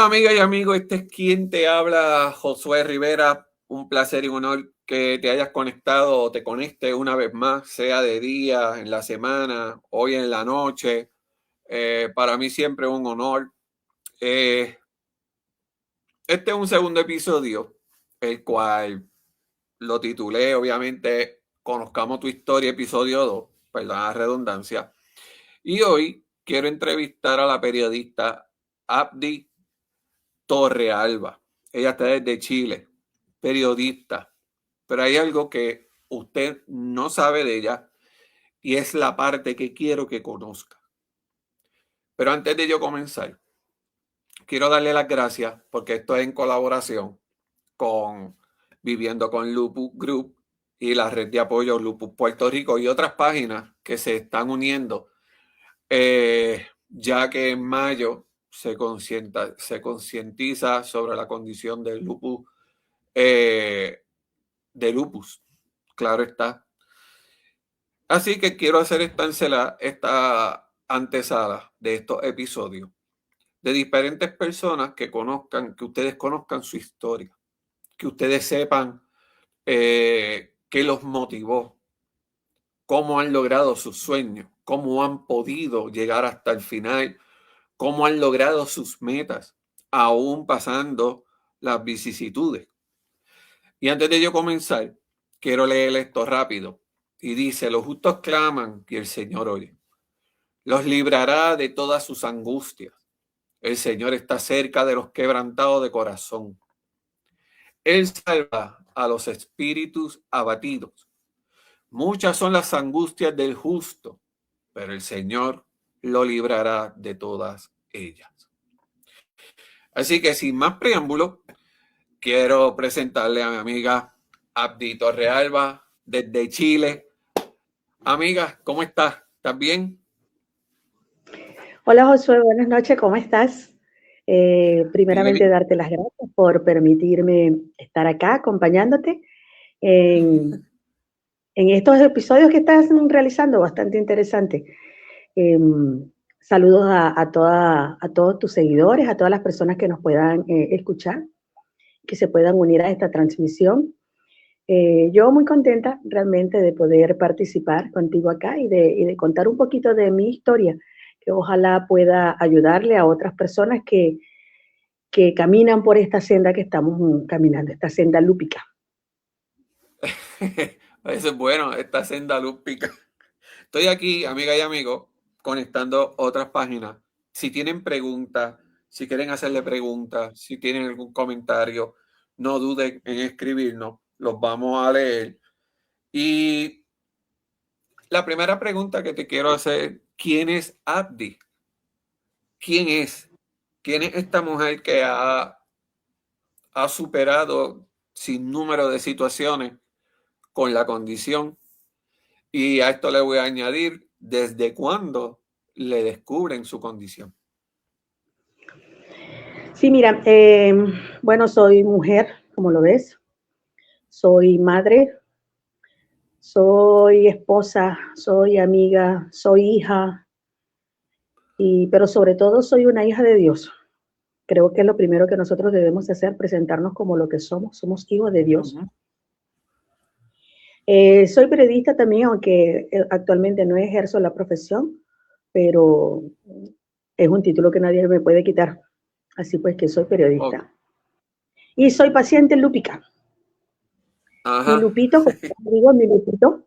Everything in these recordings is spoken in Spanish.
Hola amigas y amigos, este es quien te habla, Josué Rivera. Un placer y un honor que te hayas conectado o te conectes una vez más, sea de día, en la semana, hoy en la noche. Para mí siempre un honor. Eh, este es un segundo episodio, el cual lo titulé, obviamente, Conozcamos tu historia, episodio 2, perdón la redundancia. Y hoy quiero entrevistar a la periodista Abdi Torrealba. Ella está desde Chile, periodista, pero hay algo que usted no sabe de ella y es la parte que quiero que conozca. Pero antes de yo comenzar, quiero darle las gracias porque esto es en colaboración con Viviendo con Lupus Group y la red de apoyo Lupus Puerto Rico y otras páginas que se están uniendo, ya que en mayo se concientiza sobre la condición del lupus, de lupus, claro está. Así que quiero hacer esta antesala de estos episodios de diferentes personas que conozcan, que ustedes conozcan su historia, que ustedes sepan qué los motivó, cómo han logrado sus sueños, cómo han podido llegar hasta el final, cómo han logrado sus metas, aún pasando las vicisitudes. Y antes de yo comenzar, quiero leer esto rápido. Y dice, los justos claman y el Señor oye. Los librará de todas sus angustias. El Señor está cerca de los quebrantados de corazón. Él salva a los espíritus abatidos. Muchas son las angustias del justo, pero el Señor lo librará de todas ellas. Así que sin más preámbulo, quiero presentarle a mi amiga Abdi Torrealba desde Chile. Amiga, ¿cómo estás? ¿Estás bien? Hola Josué, buenas noches, ¿cómo estás? Primeramente Bien. darte las gracias por permitirme estar acá acompañándote en, en estos episodios que estás realizando, bastante interesante. Eh, Saludos a todos tus seguidores, a todas las personas que nos puedan escuchar, que se puedan unir a esta transmisión. Yo muy contenta realmente de poder participar contigo acá y de contar un poquito de mi historia, que ojalá pueda ayudarle a otras personas que caminan por esta senda que estamos caminando, esta senda lúpica. Eso es bueno, esta senda lúpica. Estoy aquí, amiga y amigo, conectando otras páginas. Si tienen preguntas, si quieren hacerle preguntas, si tienen algún comentario, no duden en escribirnos, los vamos a leer. Y la primera pregunta que te quiero hacer, ¿quién es Abdi? ¿Quién es? ¿Quién es esta mujer que ha superado sin número de situaciones con la condición? Y a esto le voy a añadir, ¿desde cuándo le descubren su condición? Sí, mira, bueno, soy mujer, como lo ves, soy madre, soy esposa, soy amiga, soy hija, pero sobre todo soy una hija de Dios. Creo que es lo primero que nosotros debemos hacer, presentarnos como lo que somos hijos de Dios. Ujú. Soy periodista también, aunque actualmente no ejerzo la profesión, pero es un título que nadie me puede quitar. Así pues que soy Ok. periodista. Y soy paciente lúpica. Mi Ajá. Lupito, como digo, mi Lupito,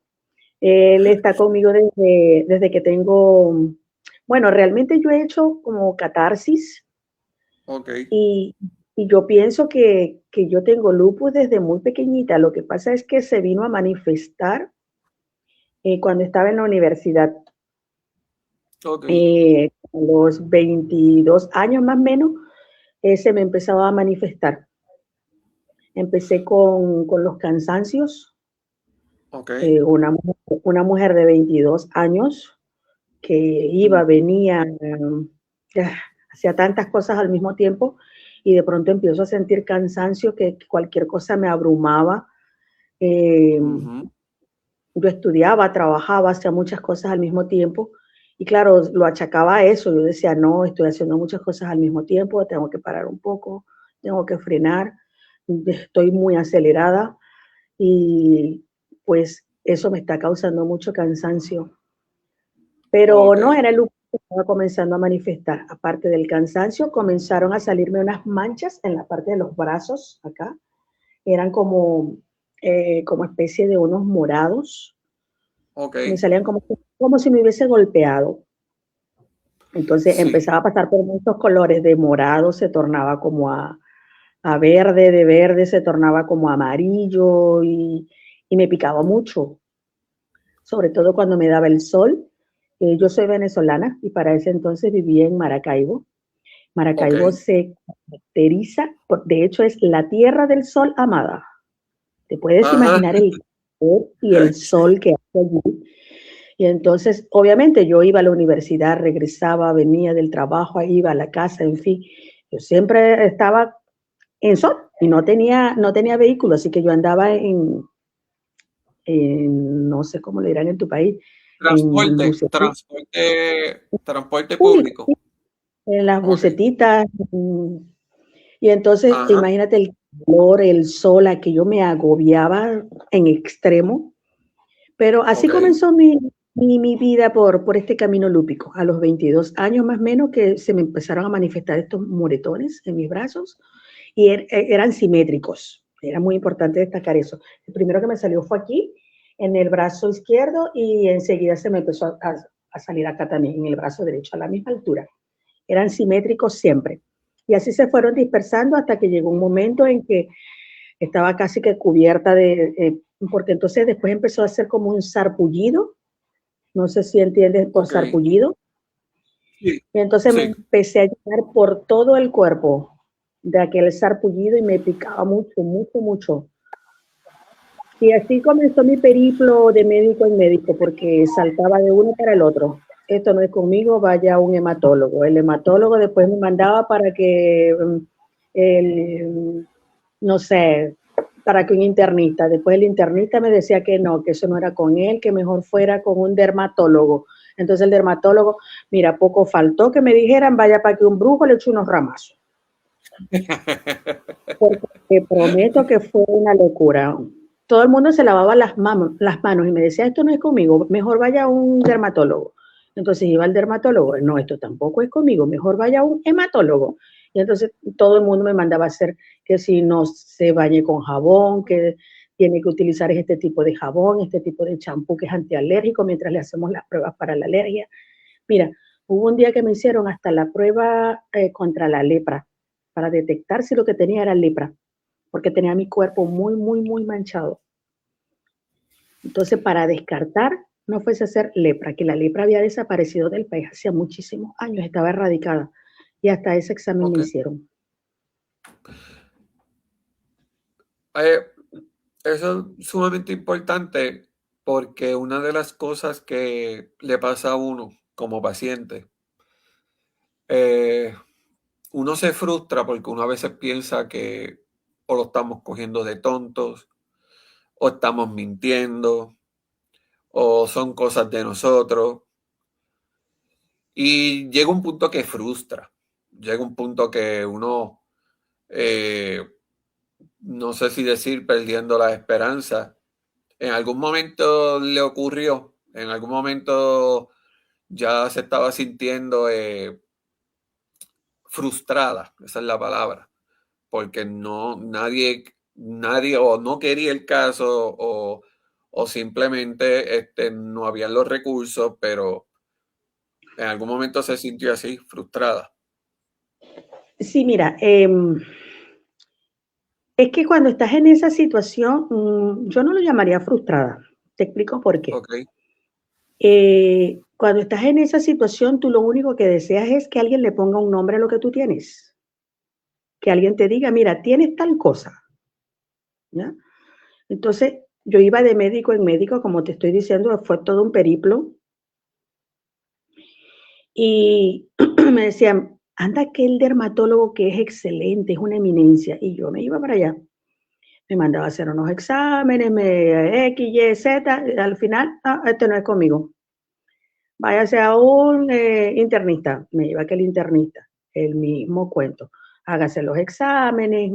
él está conmigo desde que tengo, bueno, realmente yo he hecho como catarsis Ok. y, y yo pienso que yo tengo lupus desde muy pequeñita. Lo que pasa es que se vino a manifestar cuando estaba en la universidad. Ok. A los 22 años más o menos, se me empezaba a manifestar. Empecé con los cansancios, Ok. una mujer de 22 años que iba, venía, hacía tantas cosas al mismo tiempo y de pronto empiezo a sentir cansancio, que cualquier cosa me abrumaba. Eh, Ujú. yo estudiaba, trabajaba, hacía muchas cosas al mismo tiempo Y claro, lo achacaba a eso. Yo decía, no, estoy haciendo muchas cosas al mismo tiempo, tengo que parar un poco, tengo que frenar, estoy muy acelerada y pues eso me está causando mucho cansancio. Pero Ok, no era el lupus que estaba comenzando a manifestar. Aparte del cansancio, comenzaron a salirme unas manchas en la parte de los brazos, acá. Eran como especie de unos morados. ok, Me salían como si me hubiese golpeado. Entonces sí, empezaba a pasar por muchos colores. De morado se tornaba como a verde, de verde se tornaba como amarillo y me picaba mucho, sobre todo cuando me daba el sol. Yo soy venezolana y para ese entonces vivía en Maracaibo. ok. Maracaibo se caracteriza, de hecho es la tierra del sol amada. Te puedes Ajá, imaginar el calor y el sí, sol que hace allí. Y entonces, obviamente, yo iba a la universidad, regresaba, venía del trabajo, iba a la casa, en fin. Yo siempre estaba en sol y no tenía vehículo, así que yo andaba no sé cómo le dirán en tu país, en transporte, bucetitas transporte públicas, público. ¿sí? En las Ok, bucetitas. Y entonces, ajá, imagínate el calor, el sol, a que yo me agobiaba en extremo. Pero así ok, comenzó mi vida por este camino lúpico. A los 22 años más o menos que se me empezaron a manifestar estos moretones en mis brazos y eran simétricos. Era muy importante destacar eso. El primero que me salió fue aquí, en el brazo izquierdo, y enseguida se me empezó a salir acá también, en el brazo derecho, a la misma altura. Eran simétricos siempre. Y así se fueron dispersando hasta que llegó un momento en que estaba casi que cubierta porque entonces después empezó a hacer como un sarpullido, no sé si entiendes por ok, sarpullido, sí, y entonces me sí, empecé a llenar por todo el cuerpo de aquel sarpullido y me picaba mucho, mucho, mucho. Y así comenzó mi periplo de médico en médico, porque saltaba de uno para el otro. Esto no es conmigo, vaya a un hematólogo. El hematólogo después me mandaba para que el, no sé, para que un internista. Después el internista me decía que no, que eso no era con él, que mejor fuera con un dermatólogo. Entonces el dermatólogo, mira, poco faltó que me dijeran, vaya para que un brujo le eche unos ramazos. Porque te prometo que fue una locura. Todo el mundo se lavaba las manos y me decía, esto no es conmigo, mejor vaya a un dermatólogo. Entonces iba al dermatólogo, no, esto tampoco es conmigo, mejor vaya a un hematólogo. Y entonces todo el mundo me mandaba a hacer que si no se bañe con jabón, que tiene que utilizar este tipo de jabón, este tipo de champú que es antialérgico mientras le hacemos las pruebas para la alergia. Mira, hubo un día que me hicieron hasta la prueba contra la lepra, para detectar si lo que tenía era lepra, porque tenía mi cuerpo muy, muy, muy manchado. Entonces, para descartar, no fuese a ser lepra, que la lepra había desaparecido del país hacía muchísimos años, estaba erradicada. Y hasta ese examen me ok. hicieron. Eh, Eso es sumamente importante porque una de las cosas que le pasa a uno como paciente, eh, uno se frustra porque uno a veces piensa que o lo estamos cogiendo de tontos, o estamos mintiendo, o son cosas de nosotros. Y llega un punto que frustra, llega un punto que uno, eh, no sé si decir perdiendo la esperanza. En algún momento le ocurrió, en algún momento ya se estaba sintiendo frustrada, esa es la palabra, porque nadie o no quería el caso o simplemente no habían los recursos, pero en algún momento se sintió así, frustrada. Sí, mira, es que cuando estás en esa situación, yo no lo llamaría frustrada. Te explico por qué. Ok, Cuando estás en esa situación, tú lo único que deseas es que alguien le ponga un nombre a lo que tú tienes. Que alguien te diga, mira, tienes tal cosa, ¿ya? Entonces, yo iba de médico en médico, como te estoy diciendo, fue todo un periplo. Y me decían, anda que el dermatólogo que es excelente, es una eminencia. Y yo me iba para allá. Me mandaba a hacer unos exámenes, X, Y, Z. Al final, este no es conmigo. váyase a un internista, me lleva que el internista, el mismo cuento, hágase los exámenes,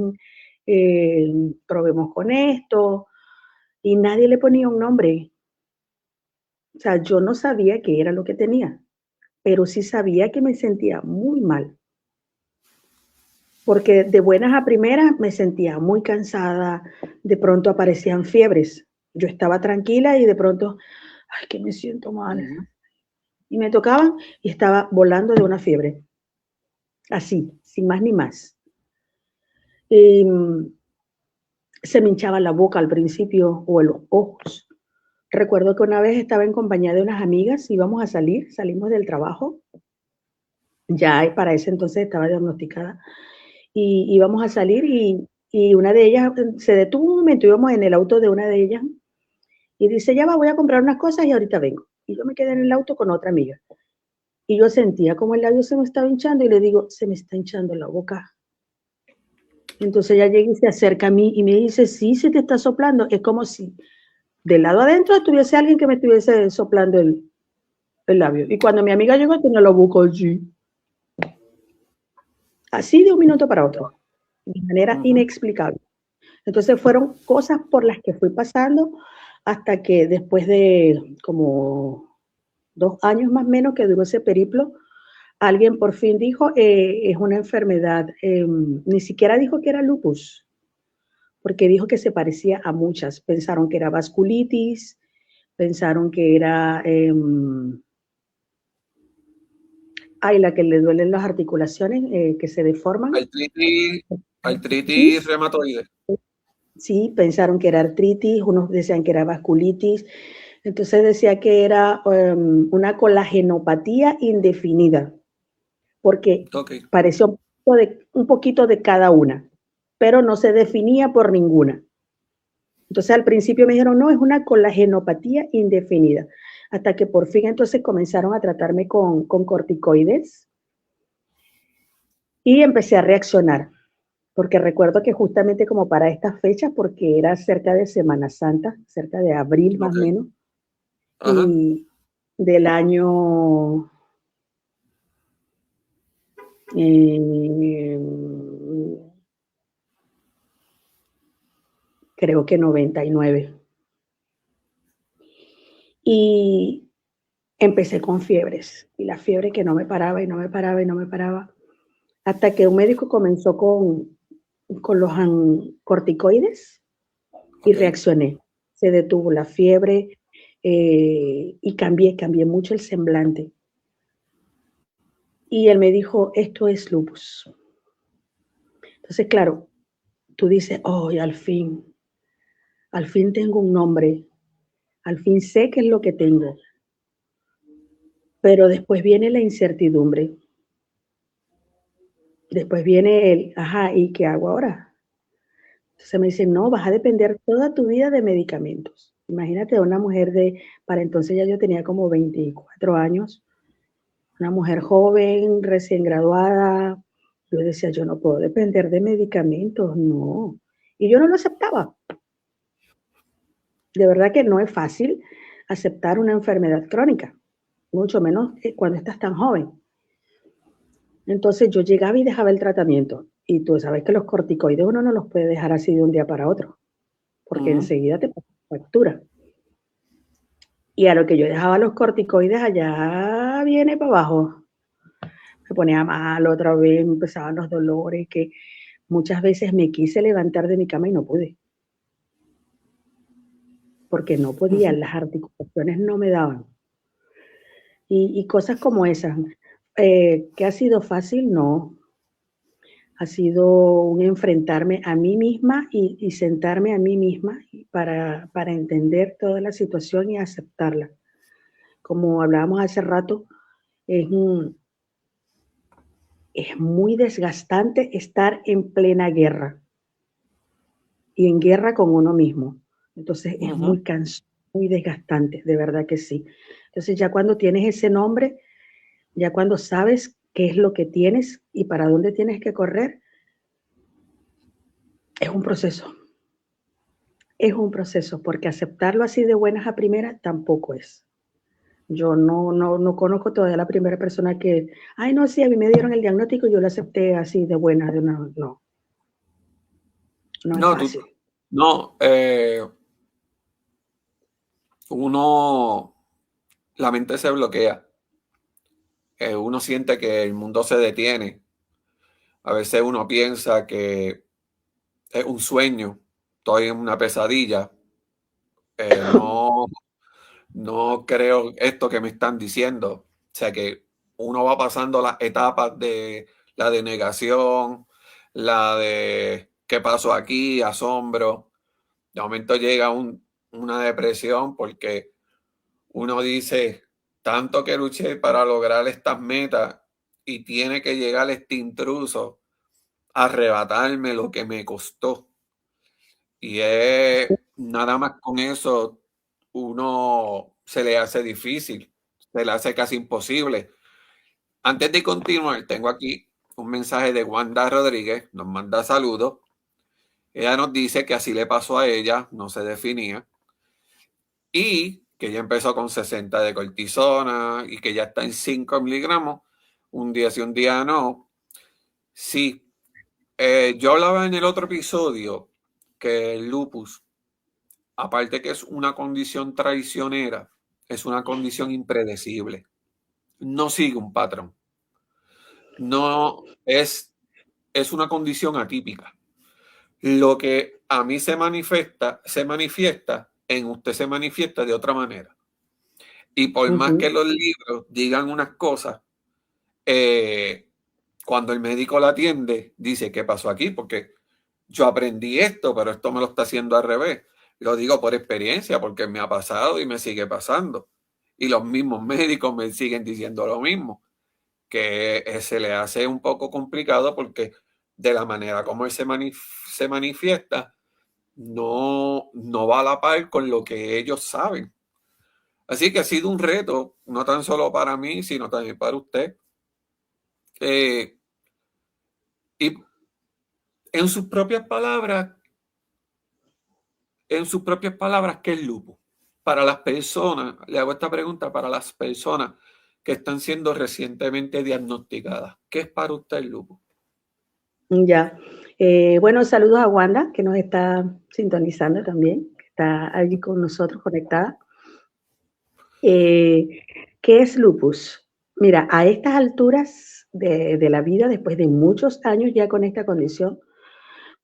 probemos con esto, y nadie le ponía un nombre. O sea, yo no sabía qué era lo que tenía, pero sí sabía que me sentía muy mal, porque de buenas a primeras me sentía muy cansada, de pronto aparecían fiebres. Yo estaba tranquila y de pronto, ay, que me siento mal. Y me tocaban y estaba volando de una fiebre. Así, sin más ni más. Y, se me hinchaba la boca al principio o los ojos. Recuerdo que una vez estaba en compañía de unas amigas, íbamos a salir, salimos del trabajo, ya para ese entonces estaba diagnosticada, y íbamos a salir y una de ellas se detuvo un momento, íbamos en el auto de una de ellas y dice, ya va, voy a comprar unas cosas y ahorita vengo. Y yo me quedé en el auto con otra amiga. Y yo sentía como el labio se me estaba hinchando y le digo, se me está hinchando la boca. Entonces ella llega y se acerca a mí y me dice, sí, se te está soplando. Es como si del lado adentro estuviese alguien que me estuviese soplando el labio. Y cuando mi amiga llegó, tenía lo buco allí. Así de un minuto para otro, de manera inexplicable. Entonces fueron cosas por las que fui pasando hasta que después de como 2 años más o menos que duró ese periplo, alguien por fin dijo, es una enfermedad, ni siquiera dijo que era lupus, porque dijo que se parecía a muchas. Pensaron que era vasculitis, pensaron que era, la que le duelen las articulaciones, que se deforman. Artritis, Sí, artritis reumatoide. sí, pensaron que era artritis, unos decían que era vasculitis, entonces decía que era una colagenopatía indefinida, porque Ok. pareció un poquito de cada una, pero no se definía por ninguna. Entonces al principio me dijeron, no, es una colagenopatía indefinida, hasta que por fin entonces comenzaron a tratarme con corticoides y empecé a reaccionar, porque recuerdo que justamente como para estas fechas, porque era cerca de Semana Santa, cerca de abril más o Ok. menos, Ajá. y del año, eh, creo que 99. Y empecé con fiebres, y la fiebre que no me paraba y no me paraba y no me paraba, hasta que un médico comenzó con los corticoides y Ok. reaccioné. Se detuvo la fiebre y cambié mucho el semblante. Y él me dijo, esto es lupus. Entonces, claro, tú dices, oh, al fin tengo un nombre, al fin sé qué es lo que tengo, pero después viene la incertidumbre, después viene ajá, ¿y qué hago ahora? Entonces me dicen, no, vas a depender toda tu vida de medicamentos. Imagínate una mujer para entonces ya yo tenía como 24 años, una mujer joven, recién graduada. Yo decía, yo no puedo depender de medicamentos, no. Y yo no lo aceptaba. De verdad que no es fácil aceptar una enfermedad crónica, mucho menos cuando estás tan joven. Entonces yo llegaba y dejaba el tratamiento. Y tú sabes que los corticoides uno no los puede dejar así de un día para otro, porque enseguida te pasa factura. Y a lo que yo dejaba los corticoides, allá viene para abajo. Me ponía mal otra vez, empezaban los dolores, que muchas veces me quise levantar de mi cama y no pude. Porque no podía, las articulaciones no me daban. Y cosas como esas. ¿Que ha sido fácil? No. Ha sido un enfrentarme a mí misma y sentarme a mí misma para entender toda la situación y aceptarla. Como hablábamos hace rato, es, es muy desgastante estar en plena guerra y en guerra con uno mismo. Entonces es muy cansado, muy desgastante, de verdad que sí. Entonces ya cuando tienes ese nombre, ya cuando sabes qué es lo que tienes y para dónde tienes que correr, es un proceso. Es un proceso, porque aceptarlo así de buenas a primeras tampoco es. Yo no conozco todavía la primera persona que, ay, no, sí, a mí me dieron el diagnóstico y yo lo acepté así de buena, de una, no es No, fácil. no, uno, la mente se bloquea. Uno siente que el mundo se detiene. A veces uno piensa que es un sueño, estoy en una pesadilla. No, no creo esto que me están diciendo. O sea que uno va pasando las etapas de la denegación, la de qué pasó aquí, asombro. De momento llega una depresión porque uno dice, tanto que luché para lograr estas metas y tiene que llegar este intruso a arrebatarme lo que me costó. Y nada más con eso, uno se le hace difícil, se le hace casi imposible. Antes de continuar, tengo aquí un mensaje de Wanda Rodríguez, nos manda saludos. Ella nos dice que así le pasó a ella, no se definía, y que ella empezó con 60 de cortisona y que ya está en 5 miligramos, un día sí, un día no. Sí, yo hablaba en el otro episodio que el lupus, aparte que es una condición traicionera, es una condición impredecible. No sigue un patrón. No es una condición atípica. Lo que a mí se manifiesta, en usted se manifiesta de otra manera. Y por más que Ujú. los libros digan unas cosas, eh, cuando el médico la atiende, dice, ¿qué pasó aquí? Porque yo aprendí esto, pero esto me lo está haciendo al revés. Lo digo por experiencia, porque me ha pasado y me sigue pasando. Y los mismos médicos me siguen diciendo lo mismo, que se le hace un poco complicado porque de la manera como él se manifiesta, no va a la par con lo que ellos saben. Así que ha sido un reto, no tan solo para mí, sino también para usted. Eh, y en sus propias palabras, ¿qué es lupus? Para las personas, le hago esta pregunta para las personas que están siendo recientemente diagnosticadas. ¿Qué es para usted el lupus? Ya. Bueno, saludos a Wanda, que nos está sintonizando también, que está allí con nosotros conectada. Eh, ¿Qué es lupus? Mira, a estas alturas de la vida, después de muchos años ya con esta condición,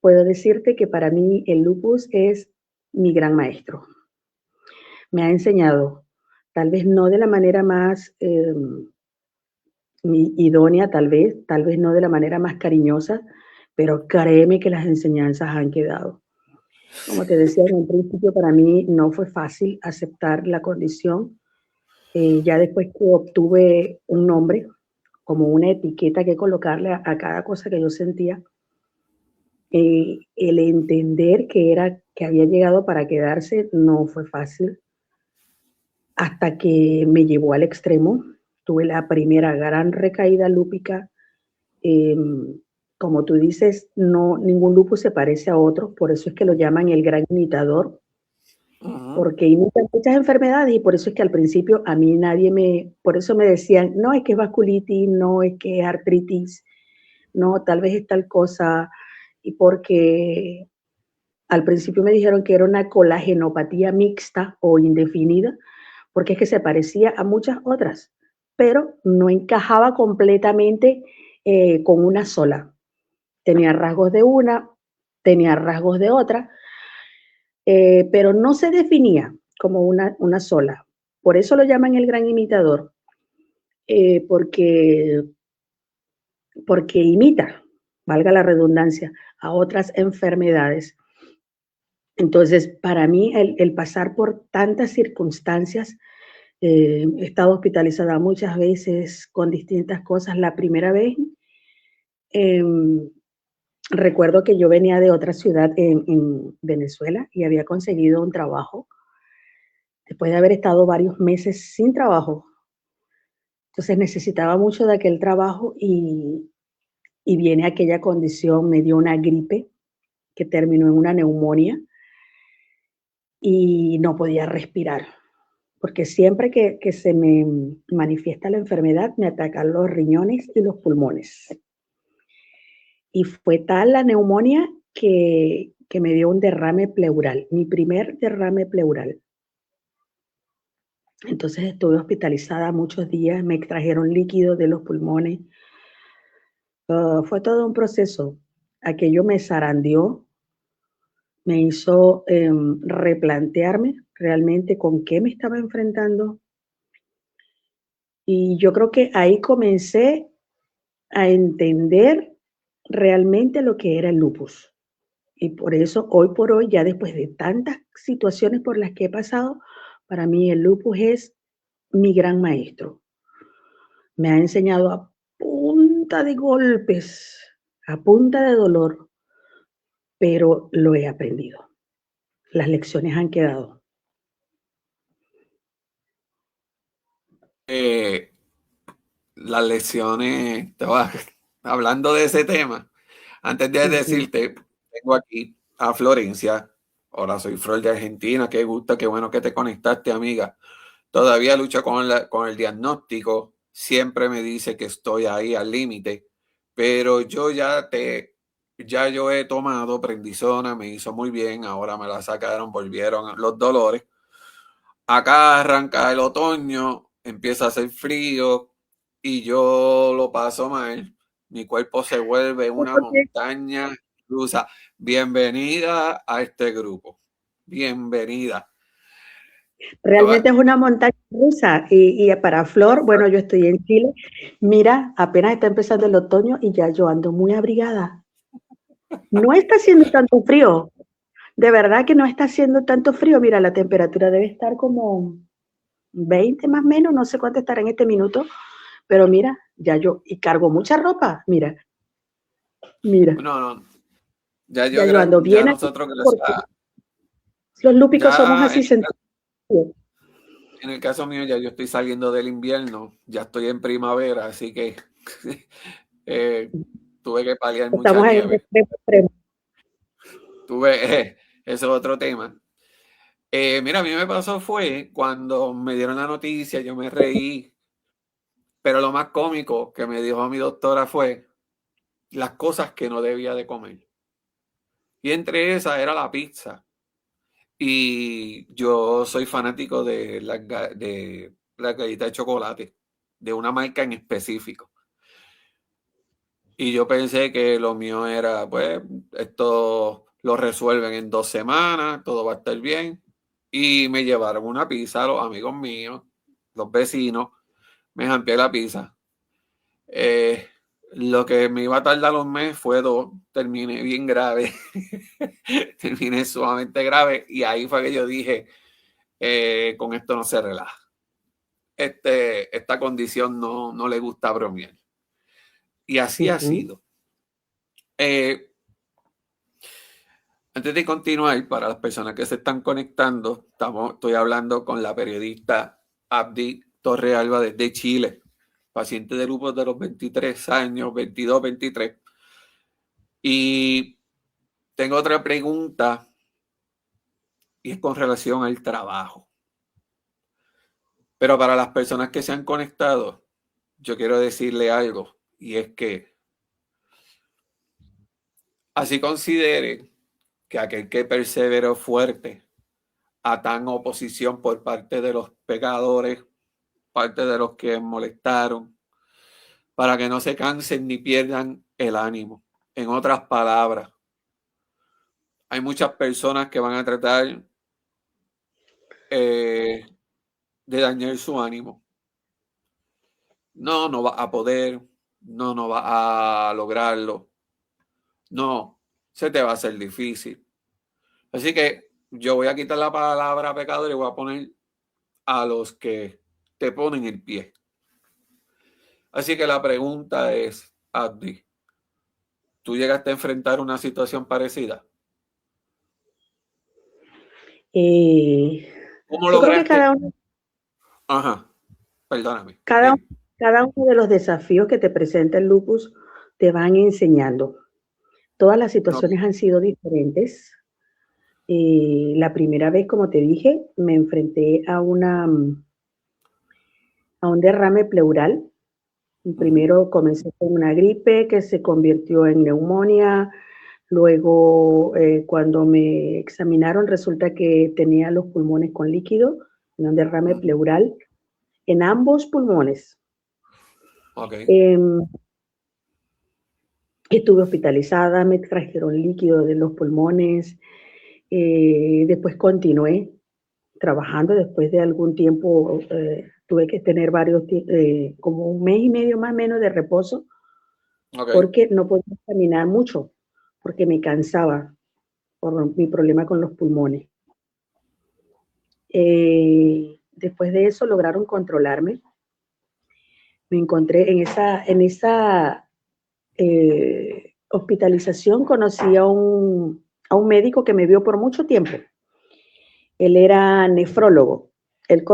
puedo decirte que para mí el lupus es mi gran maestro. Me ha enseñado, tal vez no de la manera más idónea, tal vez no de la manera más cariñosa, pero créeme que las enseñanzas han quedado. Como te decía en un principio, para mí no fue fácil aceptar la condición. Ya después que obtuve un nombre, como una etiqueta que colocarle a cada cosa que yo sentía, el entender que había llegado para quedarse no fue fácil hasta que me llevó al extremo. Tuve la primera gran recaída lúpica. Eh, Como tú dices, no, ningún lupus se parece a otro, por eso es que lo llaman el gran imitador, Ujú. porque imita muchas enfermedades y por eso es que al principio a mí por eso me decían, no, es que es vasculitis, no, es que es artritis, no, tal vez es tal cosa, y porque al principio me dijeron que era una colagenopatía mixta o indefinida, porque es que se parecía a muchas otras, pero no encajaba completamente con una sola. Tenía rasgos de una, tenía rasgos de otra, pero no se definía como una sola. Por eso lo llaman el gran imitador, eh, porque, porque imita, valga la redundancia, a otras enfermedades. Entonces, para mí, el pasar por tantas circunstancias, he estado hospitalizada muchas veces con distintas cosas. La primera vez, eh, recuerdo que yo venía de otra ciudad en Venezuela y había conseguido un trabajo después de haber estado varios meses sin trabajo. Entonces necesitaba mucho de aquel trabajo y viene aquella condición, me dio una gripe que terminó en una neumonía y no podía respirar. porque siempre que se me manifiesta la enfermedad, me atacan los riñones y los pulmones. Y fue tal la neumonía que me dio un derrame pleural, mi primer derrame pleural. Entonces estuve hospitalizada muchos días, me extrajeron líquidos de los pulmones. Fue todo un proceso. Aquello me zarandeó, me hizo replantearme realmente con qué me estaba enfrentando. Y yo creo que ahí comencé a entender realmente lo que era el lupus. Y por eso, hoy por hoy, ya después de tantas situaciones por las que he pasado, para mí el lupus es mi gran maestro. Me ha enseñado a punta de golpes, a punta de dolor, pero lo he aprendido. Las lecciones han quedado. Las lecciones, hablando de ese tema, antes de decirte, tengo aquí a Florencia. Ahora soy Flor de Argentina. Qué gusto, qué bueno que te conectaste, amiga. Todavía lucho con el diagnóstico. Siempre me dice que estoy ahí al límite, pero ya yo he tomado prednisona, me hizo muy bien. Ahora me la sacaron, volvieron los dolores. Acá arranca el otoño, empieza a hacer frío y yo lo paso mal. Mi cuerpo se vuelve una montaña rusa. Bienvenida a este grupo. Bienvenida. Realmente es una montaña rusa y para Flor, bueno, yo estoy en Chile. Mira, apenas está empezando el otoño y ya yo ando muy abrigada. No está haciendo tanto frío. De verdad que no está haciendo tanto frío. Mira, la temperatura debe estar como 20 más o menos, no sé cuánto estará en este minuto, pero mira, ya yo, y cargo mucha ropa, mira, No. Ya ya yo ando ya bien aquí, nosotros, porque los lúpicos somos ya así sentados. en el caso mío, ya yo estoy saliendo del invierno, ya estoy en primavera, así que tuve que paliar mucha Estamos en el nieve. extremo. Ese es otro tema. Mira, a mí me pasó fue cuando me dieron la noticia, yo me reí, pero lo más cómico que me dijo mi doctora fue las cosas que no debía de comer. Y entre esas era la pizza. Y yo soy fanático de de la galleta de chocolate, de una marca en específico. Y yo pensé que lo mío era, pues, esto lo resuelven en 2 semanas, todo va a estar bien. Y me llevaron una pizza a los amigos míos, los vecinos, me jampié la pizza. Lo que me iba a tardar un mes fue 2, terminé bien grave, terminé sumamente grave y ahí fue que yo dije, con esto no se relaja. Esta condición no le gusta bromear. Y así ha sido. Antes de continuar, para las personas que se están conectando, estoy hablando con la periodista Abdi Torrealba desde Chile, paciente de lupus de los 23 años, 22, 23. Y tengo otra pregunta y es con relación al trabajo. Pero para las personas que se han conectado, yo quiero decirle algo y es que así considere que aquel que perseveró fuerte a tan oposición por parte de los pecadores, parte de los que molestaron, para que no se cansen ni pierdan el ánimo. En otras palabras, hay muchas personas que van a tratar de dañar su ánimo. No va a poder, no va a lograrlo. No, se te va a hacer difícil. Así que yo voy a quitar la palabra pecador y voy a poner a los que te ponen el pie. Así que la pregunta es, Abdi, ¿tú llegaste a enfrentar una situación parecida? ¿Cómo Yo creo que lograste? Ajá, perdóname. cada uno de los desafíos que te presenta el lupus te van enseñando. Todas las No, situaciones han sido diferentes. La primera vez, como te dije, me enfrenté a un derrame pleural. Primero comencé con una gripe que se convirtió en neumonía. Luego, cuando me examinaron, resulta que tenía los pulmones con líquido, un derrame pleural en ambos pulmones. Okay. Estuve hospitalizada, me trajeron líquido de los pulmones. Después continué trabajando. Después de algún tiempo tuve que tener como un mes y medio más o menos de reposo, porque no podía caminar mucho, porque me cansaba por mi problema con los pulmones. Después de eso lograron controlarme. Me encontré en esa hospitalización, conocí a un médico que me vio por mucho tiempo. Él era nefrólogo. Él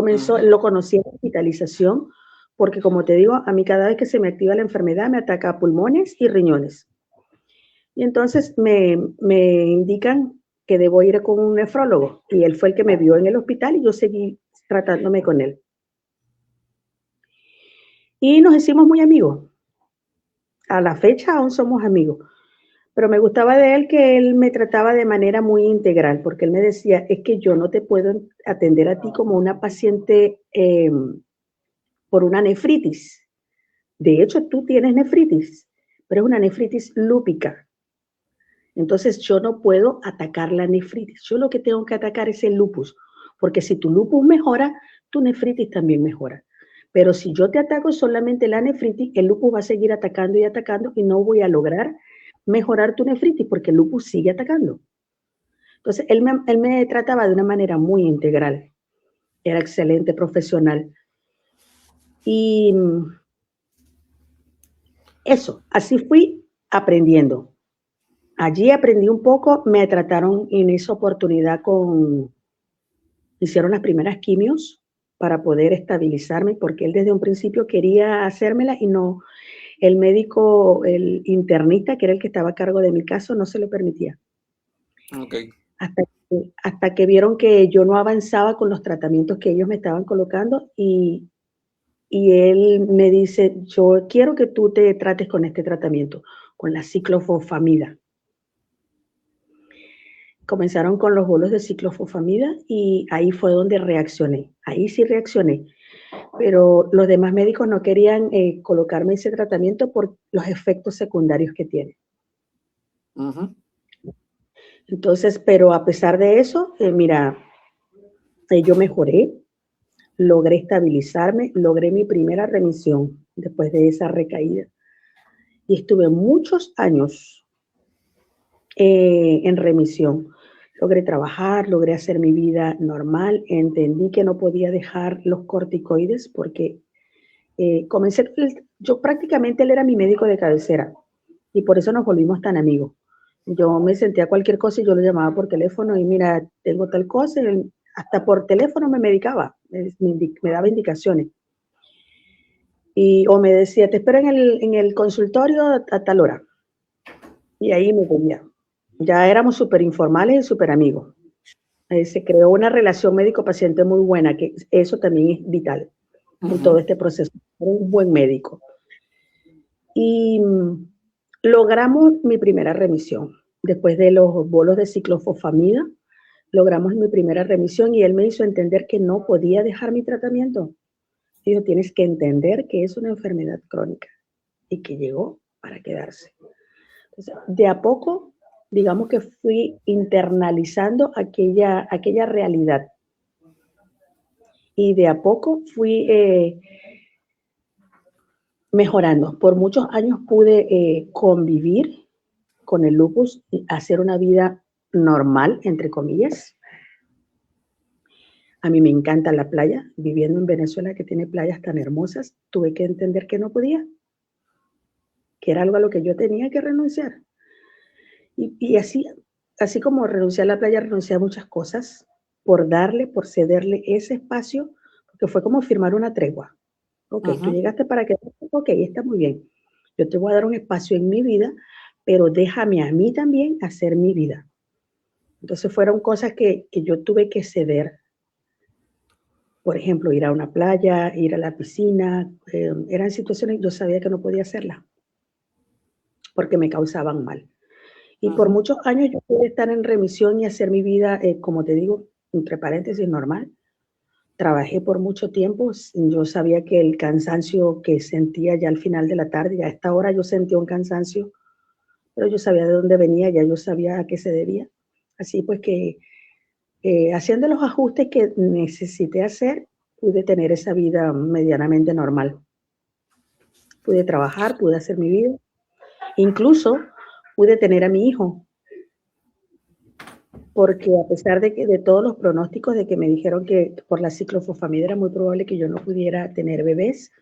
lo conocí en la hospitalización, porque como te digo, a mí cada vez que se me activa la enfermedad me ataca pulmones y riñones. Y entonces me indican que debo ir con un nefrólogo. Y él fue el que me vio en el hospital y yo seguí tratándome con él. Y nos hicimos muy amigos. A la fecha aún somos amigos. Pero me gustaba de él que él me trataba de manera muy integral, porque él me decía, es que yo no te puedo atender a ti como una paciente por una nefritis. De hecho, tú tienes nefritis, pero es una nefritis lúpica. Entonces, yo no puedo atacar la nefritis. Yo lo que tengo que atacar es el lupus, porque si tu lupus mejora, tu nefritis también mejora. Pero si yo te ataco solamente la nefritis, el lupus va a seguir atacando y atacando y no voy a lograr mejorar tu nefritis porque el lupus sigue atacando. Entonces, él me trataba de una manera muy integral. Era excelente profesional. Y eso, así fui aprendiendo. Allí aprendí un poco, me trataron en esa oportunidad hicieron las primeras quimios para poder estabilizarme, porque él desde un principio quería hacérmela y no, el médico, el internista, que era el que estaba a cargo de mi caso, no se lo permitía. Okay. Hasta que vieron que yo no avanzaba con los tratamientos que ellos me estaban colocando y él me dice, yo quiero que tú te trates con este tratamiento, con la ciclofosfamida. Comenzaron con los bolos de ciclofosfamida y ahí fue donde reaccioné. Ahí sí reaccioné. Pero los demás médicos no querían colocarme ese tratamiento por los efectos secundarios que tiene. Entonces, pero a pesar de eso, mira, yo mejoré, logré estabilizarme, logré mi primera remisión después de esa recaída. Y estuve muchos años en remisión. Logré trabajar, logré hacer mi vida normal, entendí que no podía dejar los corticoides porque yo prácticamente él era mi médico de cabecera y por eso nos volvimos tan amigos. Yo me sentía cualquier cosa y yo lo llamaba por teléfono y mira, tengo tal cosa, hasta por teléfono me medicaba, me daba indicaciones. O me decía, te espero en el consultorio a tal hora. Y ahí me tenía. Ya éramos súper informales y súper amigos. Se creó una relación médico-paciente muy buena, que eso también es vital en todo este proceso. Era un buen médico. Y logramos mi primera remisión. Después de los bolos de ciclofosfamida, logramos mi primera remisión y él me hizo entender que no podía dejar mi tratamiento. Dijo, tienes que entender que es una enfermedad crónica y que llegó para quedarse. Entonces, de a poco, digamos que fui internalizando aquella realidad. Y de a poco fui mejorando. Por muchos años pude convivir con el lupus y hacer una vida normal, entre comillas. A mí me encanta la playa. Viviendo en Venezuela, que tiene playas tan hermosas, tuve que entender que no podía, que era algo a lo que yo tenía que renunciar. Y así como renuncié a la playa, renuncié a muchas cosas por cederle ese espacio, porque fue como firmar una tregua. Ok, tú llegaste para que, ok, está muy bien. Yo te voy a dar un espacio en mi vida, pero déjame a mí también hacer mi vida. Entonces fueron cosas que yo tuve que ceder. Por ejemplo, ir a una playa, ir a la piscina, eran situaciones que yo sabía que no podía hacerlas porque me causaban mal. Y por muchos años yo pude estar en remisión y hacer mi vida, como te digo, entre paréntesis, normal. Trabajé por mucho tiempo, yo sabía que el cansancio que sentía ya al final de la tarde, ya a esta hora yo sentía un cansancio, pero yo sabía de dónde venía, ya yo sabía a qué se debía. Así pues que haciendo los ajustes que necesité hacer, pude tener esa vida medianamente normal. Pude trabajar, pude hacer mi vida, incluso pude tener a mi hijo, porque a pesar de todos los pronósticos de que me dijeron que por la ciclofosfamida era muy probable que yo no pudiera tener bebés,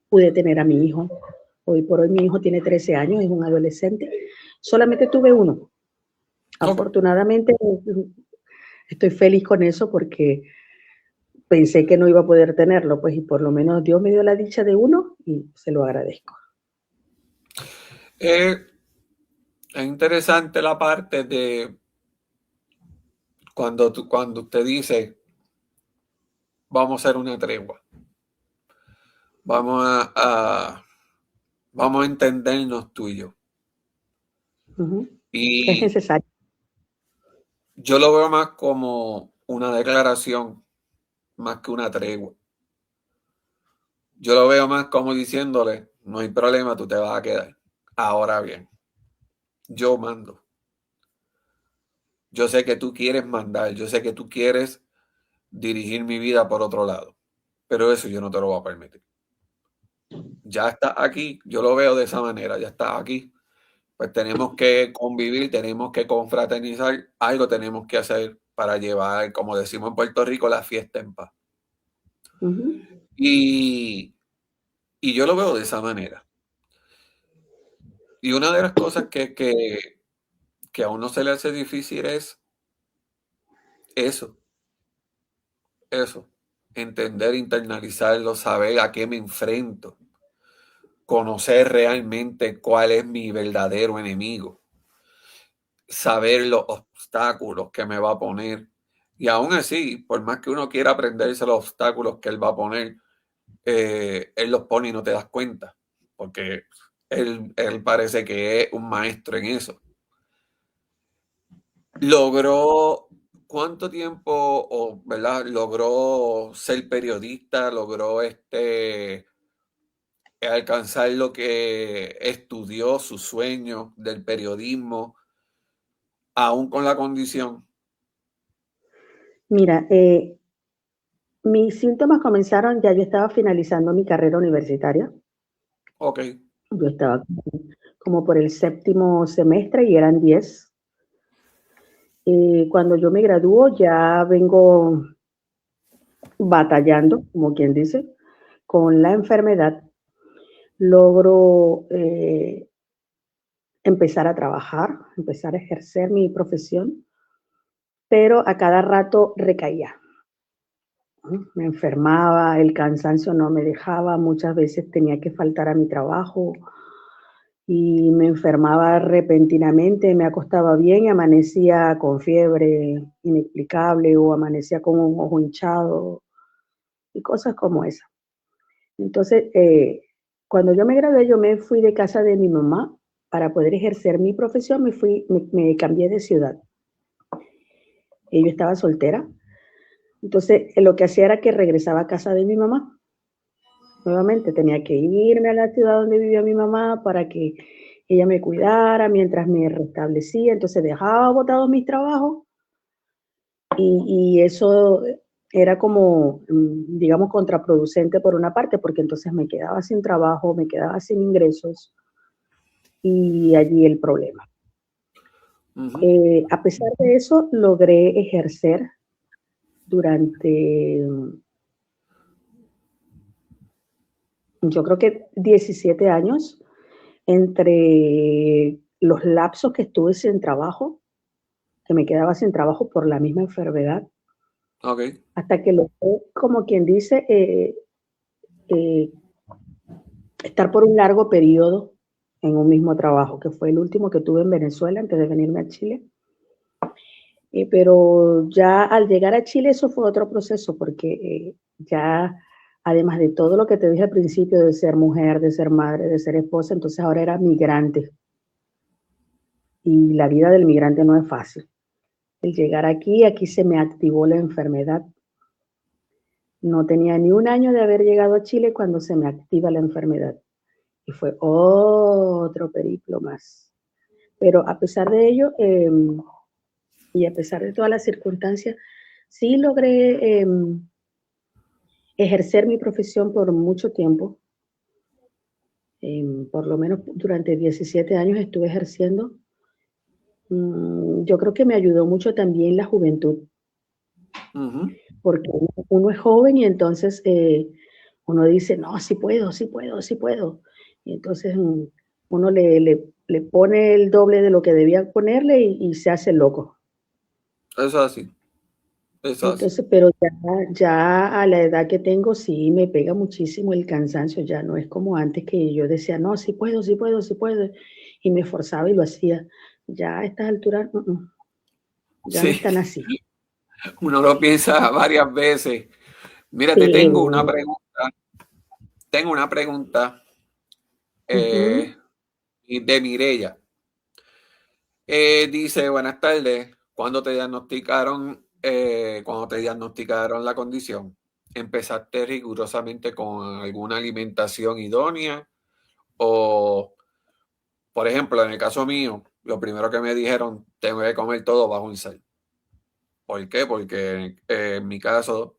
pude tener a mi hijo. Hoy por hoy mi hijo tiene 13 años, es un adolescente. Solamente tuve uno. Afortunadamente estoy feliz con eso porque pensé que no iba a poder tenerlo, pues, y por lo menos Dios me dio la dicha de uno y se lo agradezco. Es interesante la parte de cuando usted dice, vamos a hacer una tregua, vamos vamos a entendernos tú y yo. Es Y necesario. yo lo veo más como una declaración, más que una tregua. Yo lo veo más como diciéndole, no hay problema, tú te vas a quedar. Ahora bien, yo mando. Yo sé que tú quieres mandar, yo sé que tú quieres dirigir mi vida por otro lado, pero eso yo no te lo voy a permitir. Ya está aquí, yo lo veo de esa manera, ya está aquí. Pues tenemos que convivir, tenemos que confraternizar, algo tenemos que hacer para llevar, como decimos en Puerto Rico, la fiesta en paz. Y, y yo lo veo de esa manera. Y una de las cosas que a uno se le hace difícil es eso, eso, entender, internalizarlo, saber a qué me enfrento, conocer realmente cuál es mi verdadero enemigo, saber los obstáculos que me va a poner. Y aún así, por más que uno quiera aprenderse los obstáculos que él va a poner, él los pone y no te das cuenta, porque él parece que es un maestro en eso. Logró, ¿cuánto tiempo, verdad? Logró ser periodista, logró alcanzar lo que estudió, su sueño del periodismo, aún con la condición. Mira, mis síntomas comenzaron, ya yo estaba finalizando mi carrera universitaria. Ok, Yo estaba como por el séptimo semestre y eran 10. Cuando yo me gradúo ya vengo batallando, como quien dice, con la enfermedad. Logro empezar a trabajar, empezar a ejercer mi profesión, pero a cada rato recaía. Me enfermaba, el cansancio no me dejaba, muchas veces tenía que faltar a mi trabajo y me enfermaba repentinamente, me acostaba bien y amanecía con fiebre inexplicable o amanecía con un ojo hinchado y cosas como esa. Entonces, cuando yo me gradué, yo me fui de casa de mi mamá para poder ejercer mi profesión, me cambié de ciudad. Y yo estaba soltera. Entonces, lo que hacía era que regresaba a casa de mi mamá. Nuevamente, tenía que irme a la ciudad donde vivía mi mamá para que ella me cuidara mientras me restablecía. Entonces, dejaba botados mis trabajos y eso era como, digamos, contraproducente por una parte, porque entonces me quedaba sin trabajo, me quedaba sin ingresos y allí el problema. A pesar de eso, logré ejercer durante, yo creo que 17 años, entre los lapsos que estuve sin trabajo, que me quedaba sin trabajo por la misma enfermedad, ok. hasta que logré, como quien dice, eh, estar por un largo periodo en un mismo trabajo, que fue el último que tuve en Venezuela antes de venirme a Chile. Pero ya al llegar a Chile eso fue otro proceso, porque ya, además de todo lo que te dije al principio, de ser mujer, de ser madre, de ser esposa, entonces ahora era migrante. Y la vida del migrante no es fácil. El llegar aquí se me activó la enfermedad. No tenía ni un año de haber llegado a Chile cuando se me activa la enfermedad. Y fue otro periplo más. Pero a pesar de ello, y a pesar de todas las circunstancias, sí logré ejercer mi profesión por mucho tiempo. Por lo menos durante 17 años estuve ejerciendo. Yo creo que me ayudó mucho también la juventud, porque uno es joven y entonces uno dice, no, sí puedo, sí puedo, sí puedo. Y entonces uno le pone el doble de lo que debía ponerle y se hace loco. Eso es así. Eso es así. Entonces, pero ya a la edad que tengo, sí me pega muchísimo el cansancio, ya no es como antes que yo decía, no, sí puedo, sí puedo, sí puedo, y me esforzaba y lo hacía. Ya a estas alturas, ya no Sí, están así. uno lo piensa varias veces. Mira, te Sí. tengo una pregunta. Tengo una pregunta Ujú. de Mireya. Dice, buenas tardes. Cuando te diagnosticaron la condición, empezaste rigurosamente con alguna alimentación idónea? O, por ejemplo, en el caso mío, lo primero que me dijeron, tengo que comer todo bajo un sal. ¿Por qué? Porque en mi caso,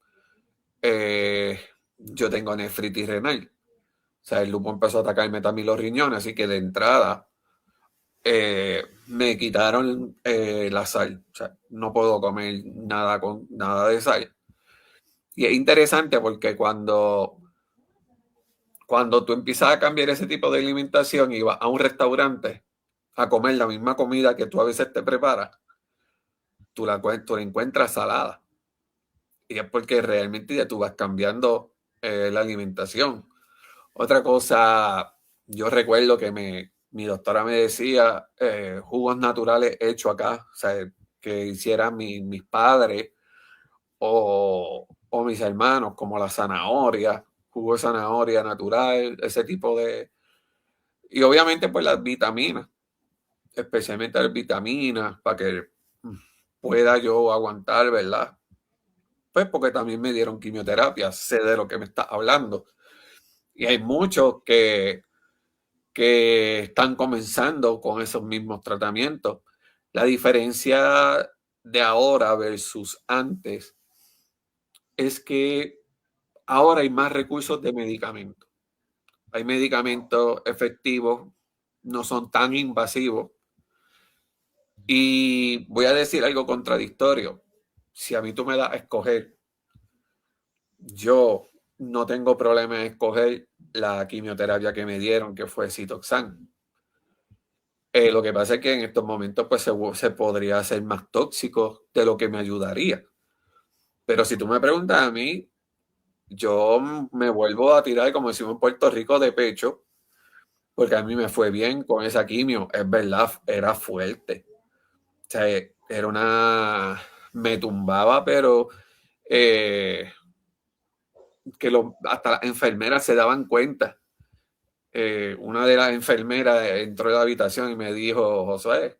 eh, yo tengo nefritis renal. O sea, el lupus empezó a atacarme también los riñones, así que de entrada me quitaron la sal. O sea, no puedo comer nada con nada de sal. Y es interesante porque cuando tú empiezas a cambiar ese tipo de alimentación y vas a un restaurante a comer la misma comida que tú a veces te preparas, tú la encuentras salada. Y es porque realmente ya tú vas cambiando la alimentación. Otra cosa, yo recuerdo que mi doctora me decía jugos naturales hechos acá, o sea, que hicieran mis padres o mis hermanos, como la zanahoria, jugo de zanahoria natural, ese tipo de... Y obviamente pues las vitaminas, especialmente las vitaminas, para que pueda yo aguantar, ¿verdad? Pues porque también me dieron quimioterapia, sé de lo que me está hablando. Y hay muchos que están comenzando con esos mismos tratamientos. La diferencia de ahora versus antes es que ahora hay más recursos de medicamentos. Hay medicamentos efectivos, no son tan invasivos. Y voy a decir algo contradictorio. Si a mí tú me das a escoger, yo no tengo problema en escoger la quimioterapia que me dieron, que fue Citoxan. Lo que pasa es que en estos momentos pues se podría hacer más tóxico de lo que me ayudaría. Pero si tú me preguntas a mí, yo me vuelvo a tirar, como decimos en Puerto Rico, de pecho, porque a mí me fue bien con esa quimio. Es verdad, era fuerte. O sea, era una... Me tumbaba, pero hasta las enfermeras se daban cuenta. Una de las enfermeras entró en la habitación y me dijo, Josué,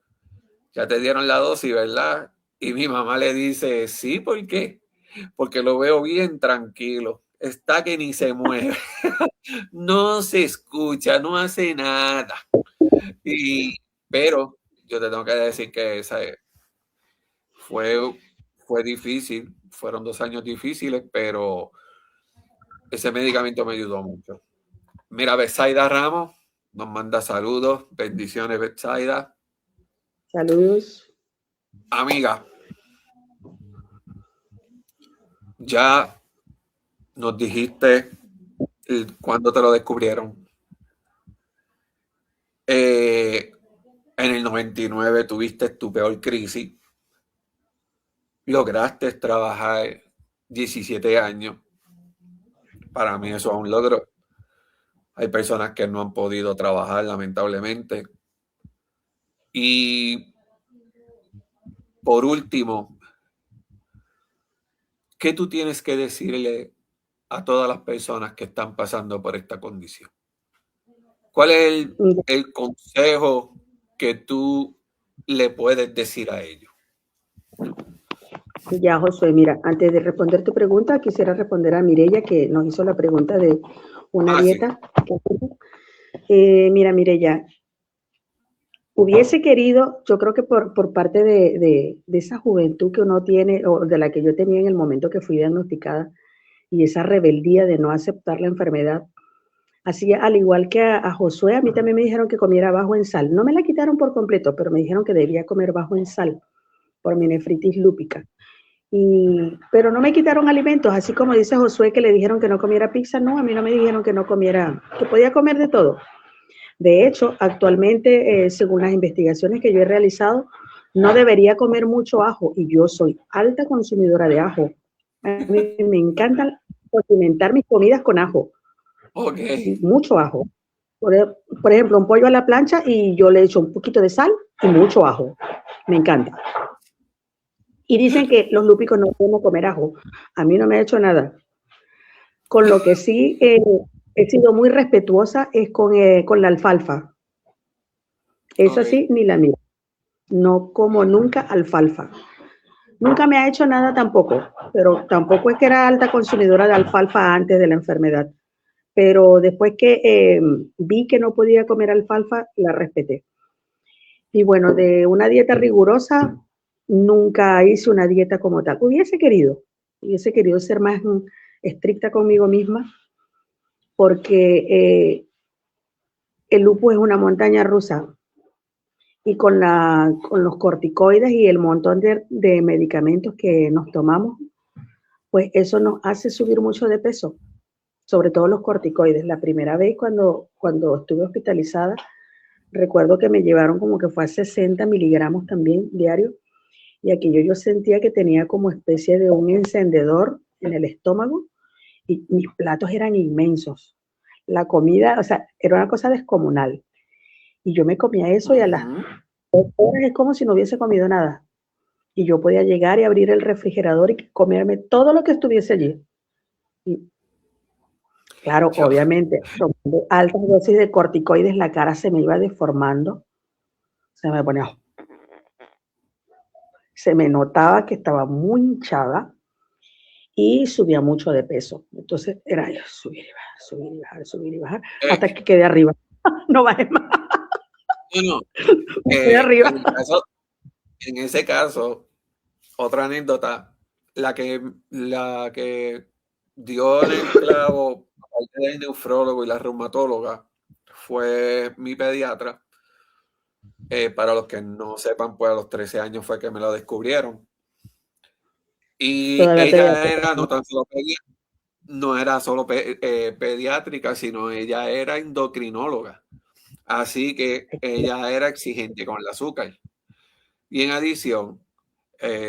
ya te dieron la dosis, ¿verdad? Y mi mamá le dice, sí, ¿por qué? Porque lo veo bien tranquilo. Está que ni se mueve. No se escucha, no hace nada. Y, pero yo te tengo que decir que fue, fue difícil. Fueron 2 años difíciles, pero ese medicamento me ayudó mucho. Mira, Betsaida Ramos nos manda saludos. Bendiciones, Betsaida. Saludos. Amiga, ya nos dijiste cuándo te lo descubrieron. En el 99 tuviste tu peor crisis, lograste trabajar 17 años. Para mí eso es un logro. Hay personas que no han podido trabajar, lamentablemente. Y por último, ¿qué tú tienes que decirle a todas las personas que están pasando por esta condición? ¿Cuál es el consejo que tú le puedes decir a ellos? Ya, Josué, mira, antes de responder tu pregunta, quisiera responder a Mireya, que nos hizo la pregunta de una dieta. Sí. Mira, Mireya, hubiese querido, yo creo que por parte de esa juventud que uno tiene, o de la que yo tenía en el momento que fui diagnosticada, y esa rebeldía de no aceptar la enfermedad, así al igual que a Josué, a mí también me dijeron que comiera bajo en sal. No me la quitaron por completo, pero me dijeron que debía comer bajo en sal por mi nefritis lúpica. Pero no me quitaron alimentos, así como dice Josué que le dijeron que no comiera pizza, no, a mí no me dijeron que no comiera, que podía comer de todo. De hecho, actualmente, según las investigaciones que yo he realizado, no debería comer mucho ajo, y yo soy alta consumidora de ajo. A mí me encanta condimentar mis comidas con ajo. Okay. Mucho ajo. Por ejemplo, un pollo a la plancha y yo le echo un poquito de sal y mucho ajo. Me encanta. Y dicen que los lúpicos no podemos comer ajo. A mí no me ha hecho nada. Con lo que sí he sido muy respetuosa es con la alfalfa. Esa sí, ni la miro. No como nunca alfalfa. Nunca me ha hecho nada tampoco, pero tampoco es que era alta consumidora de alfalfa antes de la enfermedad. Pero después que vi que no podía comer alfalfa, la respeté. Y bueno, de una dieta rigurosa, nunca hice una dieta como tal. Hubiese querido ser más estricta conmigo misma, porque el lupus es una montaña rusa, y con los corticoides y el montón de medicamentos que nos tomamos, pues eso nos hace subir mucho de peso, sobre todo los corticoides. La primera vez cuando estuve hospitalizada, recuerdo que me llevaron como que fue a 60 miligramos también diario, y aquello yo sentía que tenía como especie de un encendedor en el estómago, y mis platos eran inmensos. La comida, o sea, era una cosa descomunal. Y yo me comía eso y a las 2 horas es como si no hubiese comido nada. Y yo podía llegar y abrir el refrigerador y comerme todo lo que estuviese allí. Y claro, obviamente, tomando altas dosis de corticoides, la cara se me iba deformando. Se me ponía, se me notaba que estaba muy hinchada y subía mucho de peso. Entonces era yo subir y bajar, subir y bajar, subir y bajar, hasta que quedé arriba. No bajé más. No, Quedé arriba. en ese caso, otra anécdota, la que dio en el clavo, aparte del nefrólogo y la reumatóloga, fue mi pediatra. Para los que no sepan, pues a los 13 años fue que me lo descubrieron. Y Todavía ella era no era solo pediátrica, sino ella era endocrinóloga. Así que ella era exigente con el azúcar. Y en adición,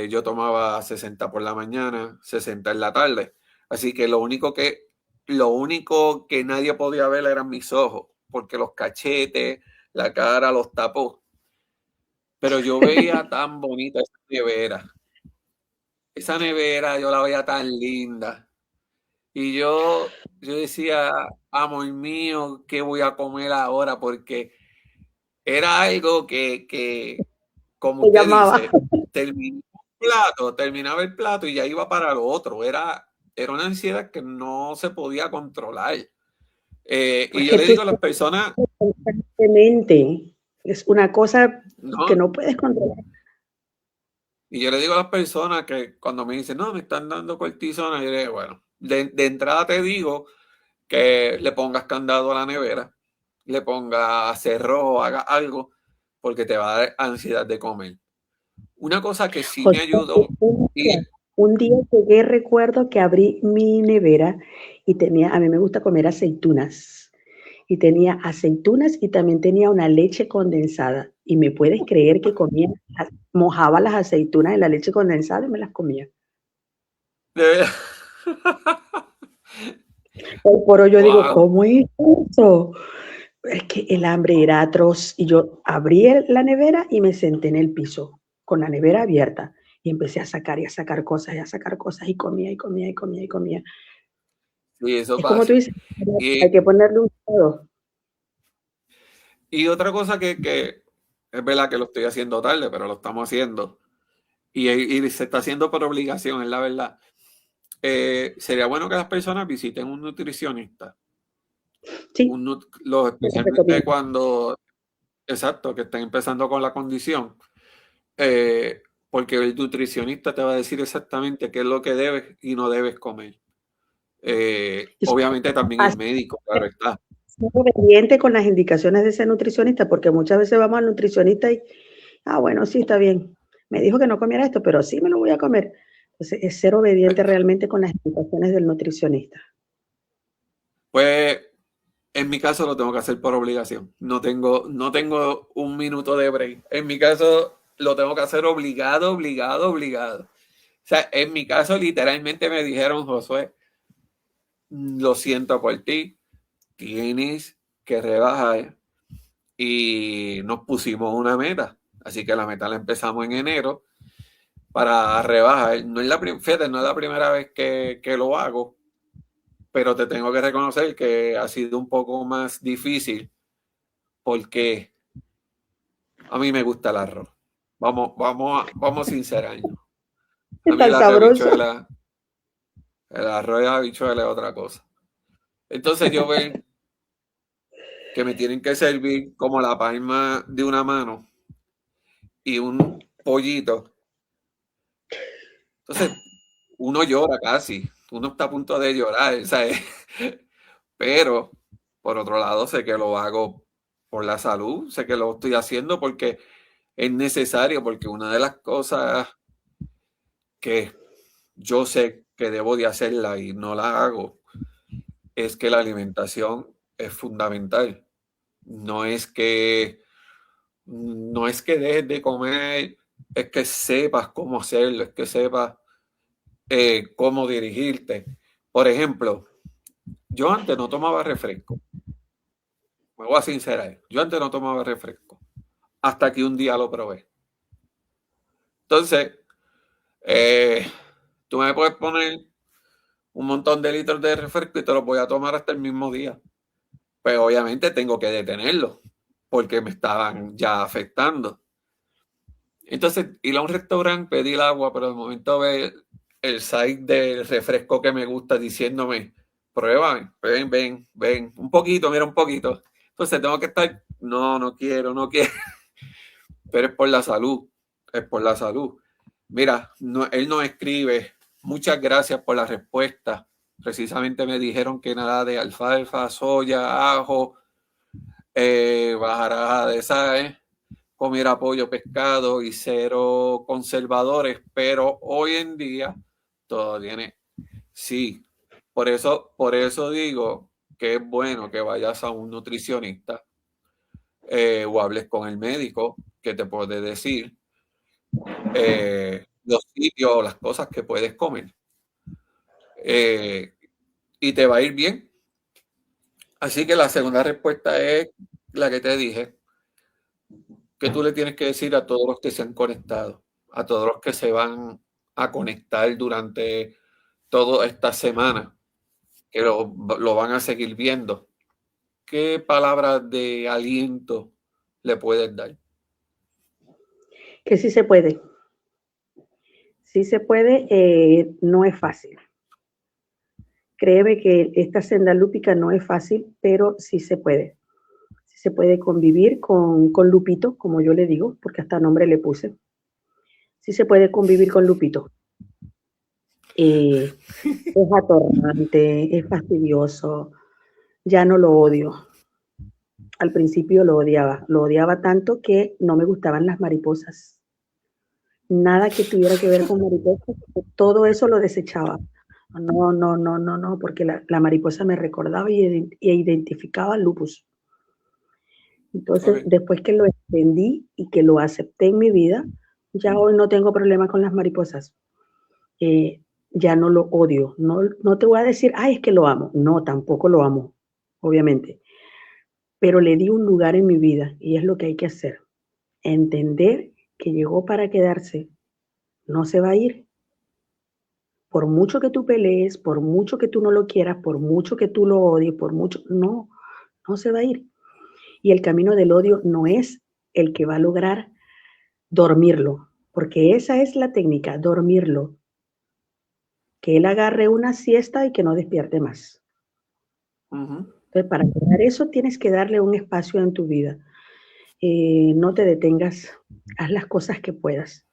yo tomaba 60 por la mañana, 60 en la tarde. Así que lo único que nadie podía ver eran mis ojos, porque los cachetes, la cara, los tapó. Pero yo veía tan bonita esa nevera. Esa nevera yo la veía tan linda. Y yo decía, amor mío, ¿qué voy a comer ahora? Porque era algo que como usted dice, terminaba el plato y ya iba para lo otro. Era una ansiedad que no se podía controlar. Y yo le digo a las personas... Constantemente. Es una cosa que no puedes controlar. Y yo le digo a las personas que cuando me dicen, no, me están dando cortisona, yo le digo, bueno, de entrada te digo que le pongas candado a la nevera, le pongas cerrojo, haga algo, porque te va a dar ansiedad de comer. Una cosa que sí me ayudó. Un día llegué, recuerdo que abrí mi nevera y a mí me gusta comer aceitunas. Y tenía aceitunas y también tenía una leche condensada. Y me puedes creer que mojaba las aceitunas en la leche condensada y me las comía. Hoy por hoy yo digo, ¿cómo es eso? Es que el hambre era atroz y yo abrí la nevera y me senté en el piso. con la nevera abierta y empecé a sacar y a sacar cosas y a sacar cosas y comía y comía y comía y comía. Y eso Es como tú pasa. dices, hay Y, que ponerle un todo. y otra cosa que es verdad que lo estoy haciendo tarde, pero lo estamos haciendo. Y se está haciendo por obligación, es la verdad. Sería bueno que las personas visiten un nutricionista. Sí, yo te Especialmente recomiendo. cuando, exacto, que estén empezando con la condición. Porque el nutricionista te va a decir exactamente qué es lo que debes y no debes comer. Y Obviamente también el médico, claro está. ser obediente con las indicaciones de ese nutricionista, porque muchas veces vamos al nutricionista y, bueno, sí, está bien. Me dijo que no comiera esto, pero sí me lo voy a comer. Entonces, es ser obediente realmente con las indicaciones del nutricionista. Pues en mi caso lo tengo que hacer por obligación. No tengo un minuto de break. En mi caso lo tengo que hacer obligado, obligado, obligado. O sea, en mi caso literalmente me dijeron, Josué, lo siento por ti, tienes que rebajar y nos pusimos una meta. Así que la meta la empezamos en enero para rebajar. Fíjate, no es la primera vez que lo hago, pero te tengo que reconocer que ha sido un poco más difícil porque a mí me gusta el arroz. Vamos sincerarnos. A mí Tan sabroso. el arroz y la habichuela es otra cosa. Entonces yo veo que me tienen que servir como la palma de una mano y un pollito. Entonces uno llora casi, uno está a punto de llorar, ¿sabes? Pero por otro lado sé que lo hago por la salud, sé que lo estoy haciendo porque es necesario, porque una de las cosas que yo sé que debo de hacerla y no la hago es que la alimentación es fundamental. No es que, no es que dejes de comer, es que sepas cómo hacerlo, es que sepas cómo dirigirte. Por ejemplo, yo antes no tomaba refresco. Me voy a sincerar. Yo antes no tomaba refresco. Hasta que un día lo probé. Entonces, eh, tú me puedes poner un montón de litros de refresco y te los voy a tomar hasta el mismo día. Pues obviamente tengo que detenerlo porque me estaban ya afectando. Entonces, ir a un restaurante, pedir el agua, pero de momento ver el site del refresco que me gusta diciéndome, prueba, ven, ven, ven, un poquito, mira un poquito. Entonces tengo que estar, no, no quiero, no quiero, pero es por la salud, es por la salud. Mira, él no escribe, muchas gracias por la respuesta. Precisamente me dijeron que nada de alfalfa, soya, ajo, bajaraja de sal, comer pollo, pescado y cero conservadores, pero hoy en día todo tiene, sí, por eso digo que es bueno que vayas a un nutricionista o hables con el médico que te puede decir los sitios o las cosas que puedes comer eh, y te va a ir bien. Así que la segunda respuesta es la que te dije, que tú le tienes que decir a todos los que se han conectado, a todos los que se van a conectar durante toda esta semana, que lo van a seguir viendo. ¿Qué palabras de aliento le puedes dar? Que sí se puede. Sí se puede, no es fácil. Créeme que esta senda lúpica no es fácil, pero sí se puede. Sí se puede convivir con Lupito, como yo le digo, porque hasta nombre le puse. Sí se puede convivir con Lupito. Es atorrante, es fastidioso, ya no lo odio. Al principio lo odiaba tanto que no me gustaban las mariposas. Nada que tuviera que ver con mariposas, todo eso lo desechaba. No, no, no, no, no, porque la mariposa me recordaba y identificaba lupus. Entonces, Okay. después que lo entendí y que lo acepté en mi vida, ya hoy no tengo problema con las mariposas. Eh, ya no lo odio. No, no te voy a decir, ay, es que lo amo. No, tampoco lo amo, obviamente. Pero le di un lugar en mi vida y es lo que hay que hacer. Entender que llegó para quedarse no se va a ir. Por mucho que tú pelees, por mucho que tú no lo quieras, por mucho que tú lo odies, por mucho, no, no se va a ir. Y el camino del odio no es el que va a lograr dormirlo, porque esa es la técnica, dormirlo. Que él agarre una siesta y que no despierte más. Entonces, para lograr eso tienes que darle un espacio en tu vida. No te detengas, haz las cosas que puedas.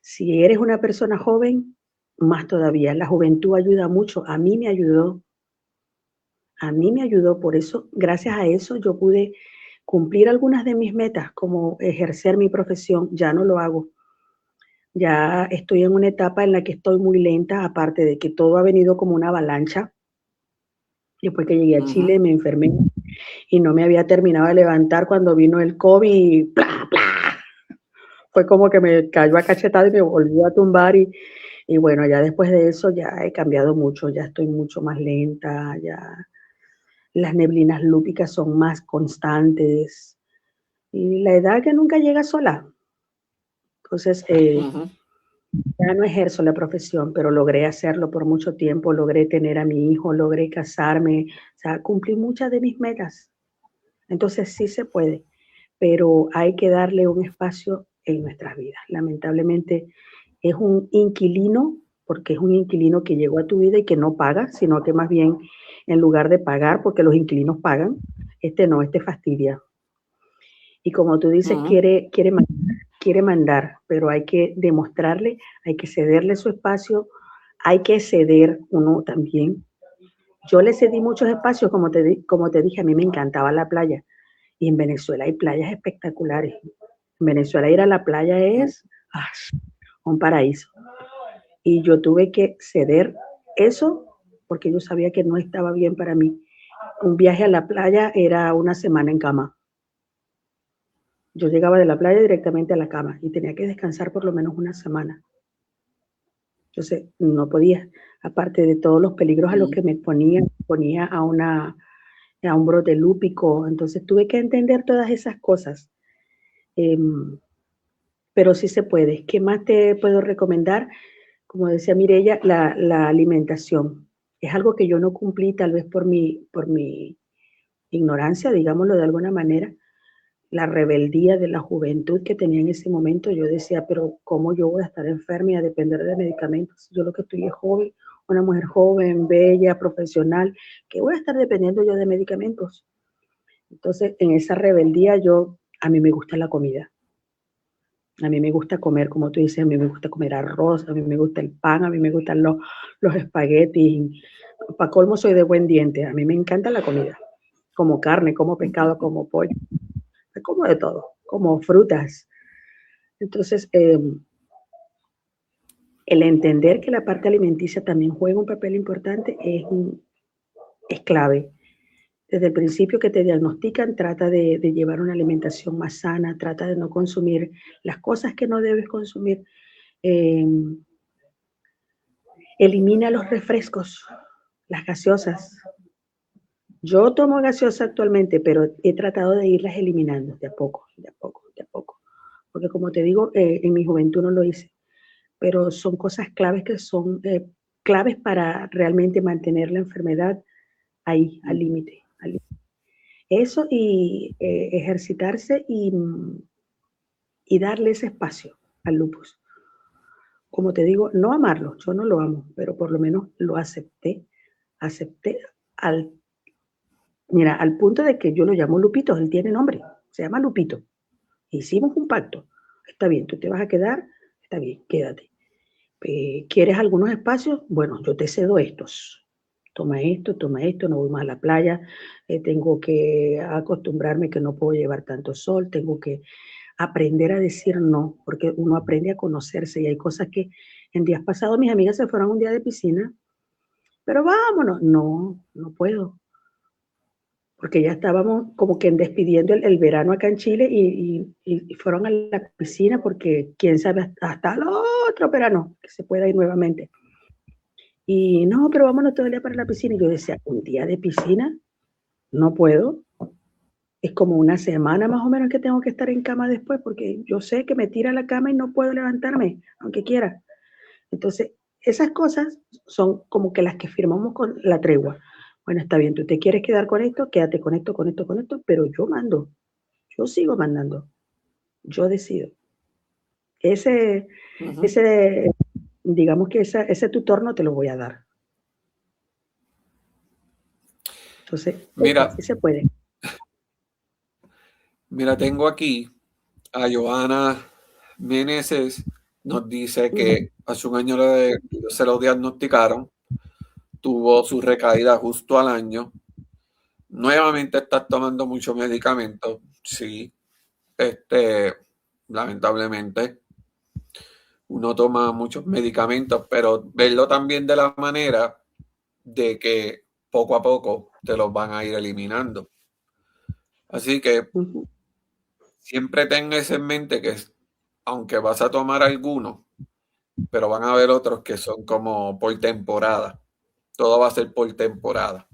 Si eres una persona joven, más todavía. La juventud ayuda mucho. A mí me ayudó. Por eso, gracias a eso, yo pude cumplir algunas de mis metas, como ejercer mi profesión. Ya no lo hago. Ya estoy en una etapa en la que estoy muy lenta, aparte de que todo ha venido como una avalancha. Después que llegué a Chile me enfermé y no me había terminado de levantar cuando vino el COVID y ¡plá, plá! Fue como que me cayó a cachetada y me volvió a tumbar y bueno, ya después de eso ya he cambiado mucho, ya estoy mucho más lenta, ya las neblinas lúpicas son más constantes y la edad que nunca llega sola. Entonces, ya no ejerzo la profesión, pero logré hacerlo por mucho tiempo, logré tener a mi hijo, logré casarme, o sea, cumplí muchas de mis metas. Entonces sí se puede, pero hay que darle un espacio en nuestras vidas. Lamentablemente es un inquilino, porque es un inquilino que llegó a tu vida y que no paga, sino que más bien en lugar de pagar, porque los inquilinos pagan, este fastidia. Y como tú dices, quiere mandar, pero hay que demostrarle, hay que cederle su espacio, hay que ceder uno también. Yo le cedí muchos espacios, como te dije, a mí me encantaba la playa. Y en Venezuela hay playas espectaculares. En Venezuela ir a la playa es un paraíso. Y yo tuve que ceder eso porque yo sabía que no estaba bien para mí. Un viaje a la playa era una semana en cama. Yo llegaba de la playa directamente a la cama y tenía que descansar por lo menos una semana. Entonces, no podía, aparte de todos los peligros a los que me ponía a un brote lúpico. Entonces, tuve que entender todas esas cosas. Pero sí se puede. ¿Qué más te puedo recomendar? Como decía Mireya, la alimentación. Es algo que yo no cumplí tal vez por mi ignorancia, digámoslo de alguna manera, la rebeldía de la juventud que tenía en ese momento. Yo decía, pero ¿cómo yo voy a estar enferma y a depender de medicamentos? Yo lo que estoy es joven, una mujer joven, bella, profesional, ¿qué voy a estar dependiendo yo de medicamentos? Entonces, en esa rebeldía a mí me gusta la comida. A mí me gusta comer, como tú dices, a mí me gusta comer arroz, a mí me gusta el pan, a mí me gustan los espaguetis. Para colmo soy de buen diente, a mí me encanta la comida. Como carne, como pescado, como pollo, como de todo, como frutas. Entonces, el entender que la parte alimenticia también juega un papel importante es clave. Desde el principio que te diagnostican, trata de llevar una alimentación más sana, trata de no consumir las cosas que no debes consumir. Elimina los refrescos, las gaseosas. Yo tomo gaseosa actualmente, pero he tratado de irlas eliminando de a poco, de a poco, de a poco. Porque como te digo, en mi juventud no lo hice, pero son cosas claves que son claves para realmente mantener la enfermedad ahí, al límite. Eso y ejercitarse y darle ese espacio al lupus. Como te digo, no amarlo, yo no lo amo, pero por lo menos lo acepté al punto de que yo lo llamo Lupito, él tiene nombre, se llama Lupito. Hicimos un pacto. Está bien, tú te vas a quedar, está bien, quédate. ¿Quieres algunos espacios? Bueno, yo te cedo estos. Toma esto, no voy más a la playa, tengo que acostumbrarme que no puedo llevar tanto sol, tengo que aprender a decir no, porque uno aprende a conocerse y hay cosas que en días pasados mis amigas se fueron un día de piscina, pero vámonos, no puedo, porque ya estábamos como que despidiendo el verano acá en Chile y fueron a la piscina porque quién sabe hasta el otro verano que se pueda ir nuevamente. Y no, pero vámonos todo el día para la piscina. Y yo decía, un día de piscina, no puedo. es como una semana más o menos que tengo que estar en cama después, porque yo sé que me tira a la cama y no puedo levantarme, aunque quiera. Entonces, esas cosas son como que las que firmamos con la tregua. Bueno, está bien, tú te quieres quedar con esto, quédate con esto, con esto, con esto, pero yo mando, yo sigo mandando, yo decido. Ese, ese digamos que ese tutor no te lo voy a dar. Entonces, Mira, sí se puede. mira, tengo aquí a Joana Meneses, nos dice que hace un año se lo diagnosticaron, tuvo su recaída justo al año. Nuevamente estás tomando mucho medicamento, sí, lamentablemente uno toma muchos medicamentos, pero verlo también de la manera de que poco a poco te los van a ir eliminando. Así que siempre ten eso en mente que aunque vas a tomar algunos, pero van a haber otros que son como por temporada. Todo va a ser por temporada.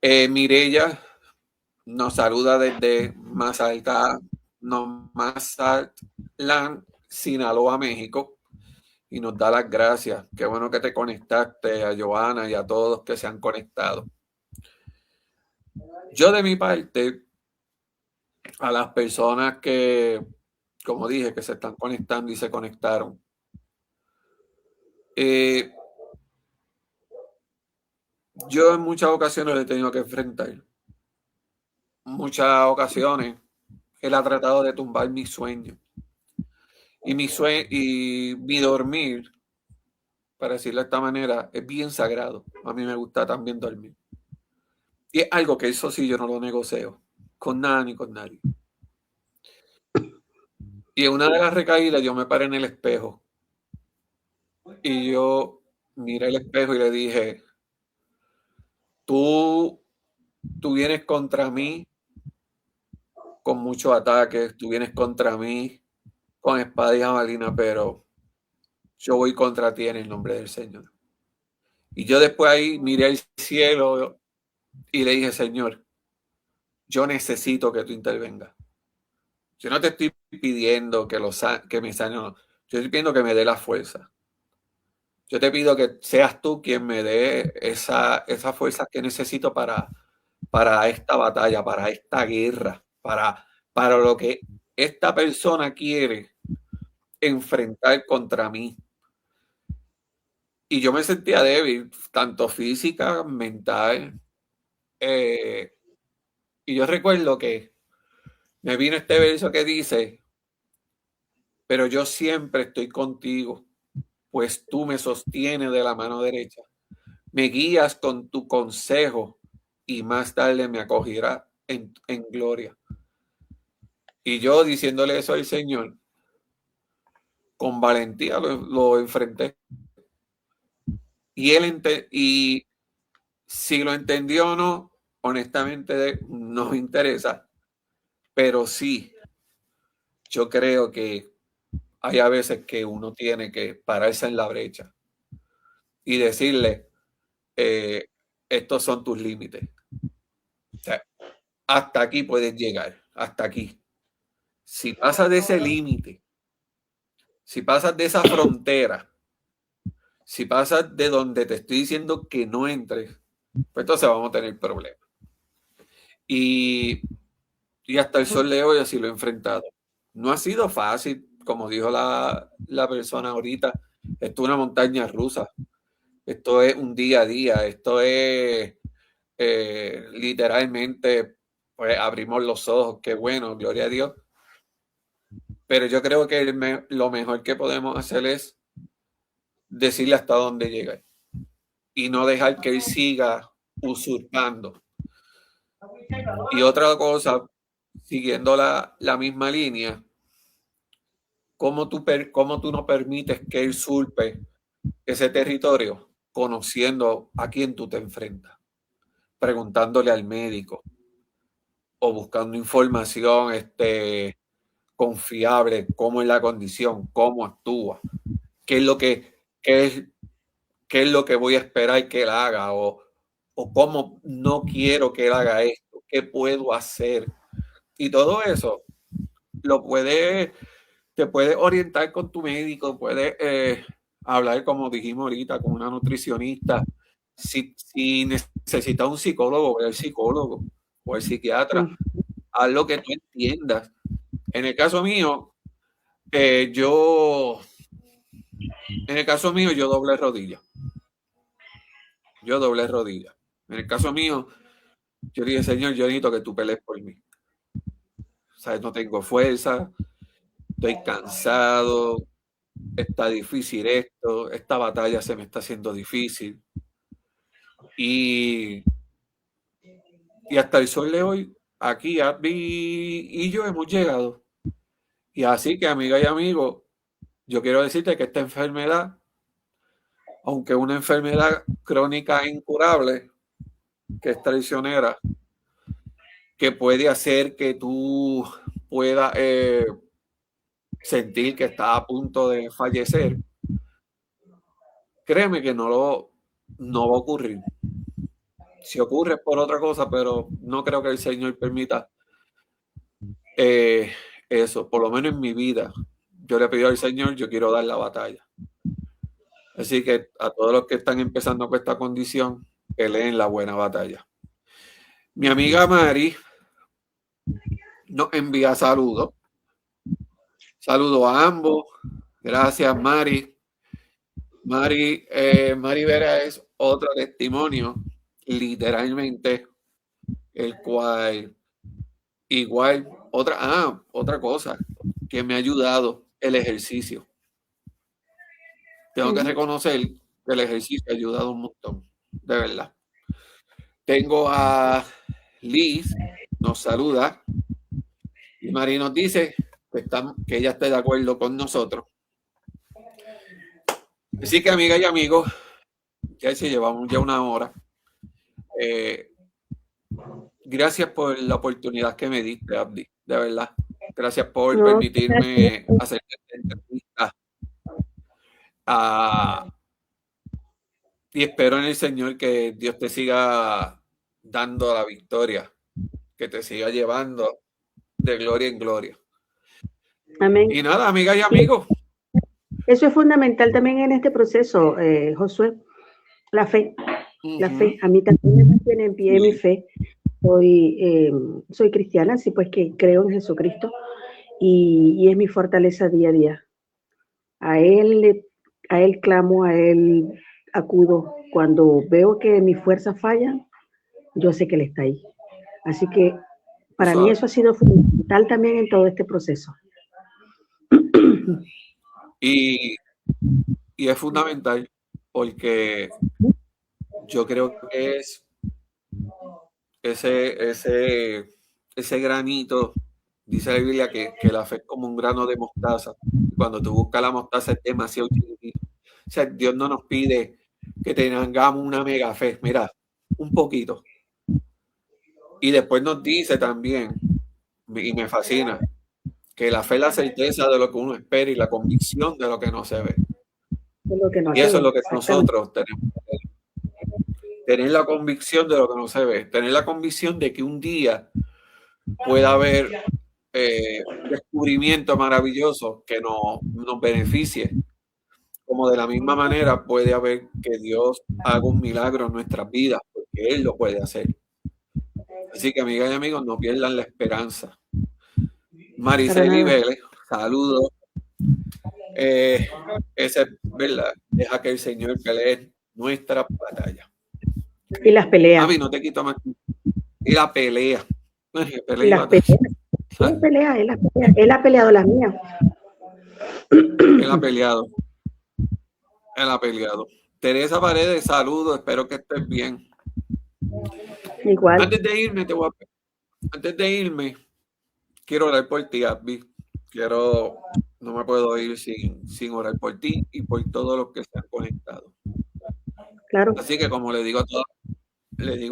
Mireya nos saluda desde Mazatlán, Sinaloa, México, y nos da las gracias. Qué bueno que te conectaste, a Joana y a todos que se han conectado. Yo de mi parte, a las personas que, como dije, que se están conectando y se conectaron, yo en muchas ocasiones le he tenido que enfrentar. Muchas ocasiones él ha tratado de tumbar mi sueño. Y mi dormir, para decirlo de esta manera, es bien sagrado. A mí me gusta también dormir. Y es algo que eso sí yo no lo negocio con nada ni con nadie. Y en una de las recaídas yo me paré en el espejo. Y yo miré el espejo y le dije, tú vienes contra mí con muchos ataques, tú vienes contra mí con espada y jabalina, pero yo voy contra ti en el nombre del Señor. Y yo después ahí miré al cielo y le dije, Señor, yo necesito que tú intervengas. Yo no te estoy pidiendo que me sane, no. Yo estoy pidiendo que me dé la fuerza. Yo te pido que seas tú quien me dé esa fuerza que necesito para esta batalla, para esta guerra, para lo que esta persona quiere enfrentar contra mí. Y yo me sentía débil, tanto física, mental. Y yo recuerdo que me vino este verso que dice, pero yo siempre estoy contigo, pues tú me sostienes de la mano derecha. Me guías con tu consejo y más tarde me acogerá en gloria. Y yo diciéndole eso al Señor, con valentía lo enfrenté. Y si lo entendió o no, honestamente no me interesa, pero sí, yo creo que hay a veces que uno tiene que pararse en la brecha y decirle, estos son tus límites. O sea, hasta aquí puedes llegar, hasta aquí. Si pasas de ese límite, si pasas de esa frontera, si pasas de donde te estoy diciendo que no entres, pues entonces vamos a tener problemas. Y hasta el sol de hoy así lo he enfrentado. No ha sido fácil, como dijo la persona ahorita, esto es una montaña rusa, esto es un día a día, esto es literalmente, pues abrimos los ojos, qué bueno, gloria a Dios. Pero yo creo que lo mejor que podemos hacer es decirle hasta dónde llega y no dejar que él siga usurpando. Y otra cosa, siguiendo la misma línea, ¿cómo tú no permites que él usurpe ese territorio? Conociendo a quién tú te enfrentas, preguntándole al médico o buscando información confiable, cómo es la condición, cómo actúa, qué es lo qué es lo que voy a esperar que él haga o cómo no quiero que él haga esto, qué puedo hacer Y todo eso te puede orientar con tu médico, puedes hablar, como dijimos ahorita, con una nutricionista. Si necesitas un psicólogo, ve al psicólogo o el psiquiatra, haz lo que tú entiendas. En el caso mío, yo doble rodilla. Yo doble rodilla. En el caso mío, yo dije, Señor, yo necesito que tú pelees por mí. ¿Sabes? No tengo fuerza, estoy cansado, está difícil esto, esta batalla se me está haciendo difícil. Y hasta el sol de hoy, aquí Abby y yo hemos llegado. Y así que, amiga y amigo, yo quiero decirte que esta enfermedad, aunque una enfermedad crónica e incurable, que es traicionera, que puede hacer que tú puedas sentir que estás a punto de fallecer, créeme que no va a ocurrir. Si ocurre es por otra cosa, pero no creo que el Señor permita eso, por lo menos en mi vida. Yo le pido al Señor, yo quiero dar la batalla. Así que a todos los que están empezando con esta condición, peleen la buena batalla. Mi amiga Mari nos envía saludos. Saludos a ambos. Gracias, Mari. Mari Vera es otro testimonio, literalmente, el cual igual, otra cosa que me ha ayudado, el ejercicio. Tengo que reconocer que el ejercicio ha ayudado un montón, de verdad. Tengo a Liz, nos saluda, y Mari nos dice que ella está de acuerdo con nosotros. Así que, amigas y amigos, ya se llevamos ya una hora. Gracias por la oportunidad que me diste, Abdi, de verdad. Gracias por permitirme hacer esta entrevista. Y espero en el Señor que Dios te siga dando la victoria, que te siga llevando de gloria en gloria. Amén. Y nada, amigas y amigos. Eso es fundamental también en este proceso, Josué, la fe. La fe, a mí también me mantiene en pie mi fe. Soy cristiana, así pues que creo en Jesucristo y es mi fortaleza día a día. A Él clamo, a Él acudo. Cuando veo que mi fuerza falla, yo sé que Él está ahí. Así que para mí eso ha sido fundamental también en todo este proceso. Y es fundamental porque yo creo que es ese granito, dice la Biblia que la fe es como un grano de mostaza. Cuando tú buscas la mostaza es demasiado chiquitito. O sea, Dios no nos pide que tengamos una mega fe, mira, un poquito. Y después nos dice también, y me fascina, que la fe es la certeza de lo que uno espera y la convicción de lo que no se ve. Y eso es lo que nosotros tenemos que tener la convicción de lo que no se ve, tener la convicción de que un día pueda haber un descubrimiento maravilloso que nos beneficie, como de la misma manera puede haber que Dios haga un milagro en nuestras vidas, porque Él lo puede hacer. Así que, amigas y amigos, no pierdan la esperanza. Mariceli Vélez, saludos. Esa es verdad, deja que el Señor pelee nuestra batalla. Y las peleas. A mí no te quito más. Y la pelea. Y las peleas. Él pelea, él ha peleado las mías. Él ha peleado. Teresa Paredes, saludos, espero que estés bien. Igual. Antes de irme, quiero orar por ti, Abby. No me puedo ir sin orar por ti y por todos los que se han conectado. Claro. Así que, como le digo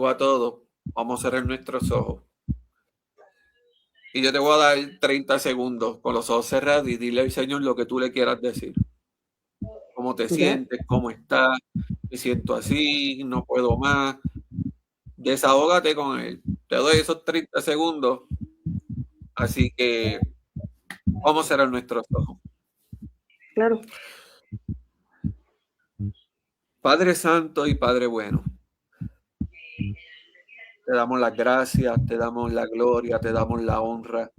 a todos, vamos a cerrar nuestros ojos. Y yo te voy a dar 30 segundos con los ojos cerrados y dile al Señor lo que tú le quieras decir. ¿Cómo te sientes? ¿Cómo estás? Me siento así, no puedo más. Desahógate con Él. Te doy esos 30 segundos Así que vamos a cerrar nuestros ojos. Claro. Padre Santo y Padre bueno, te damos las gracias, te damos la gloria, te damos la honra.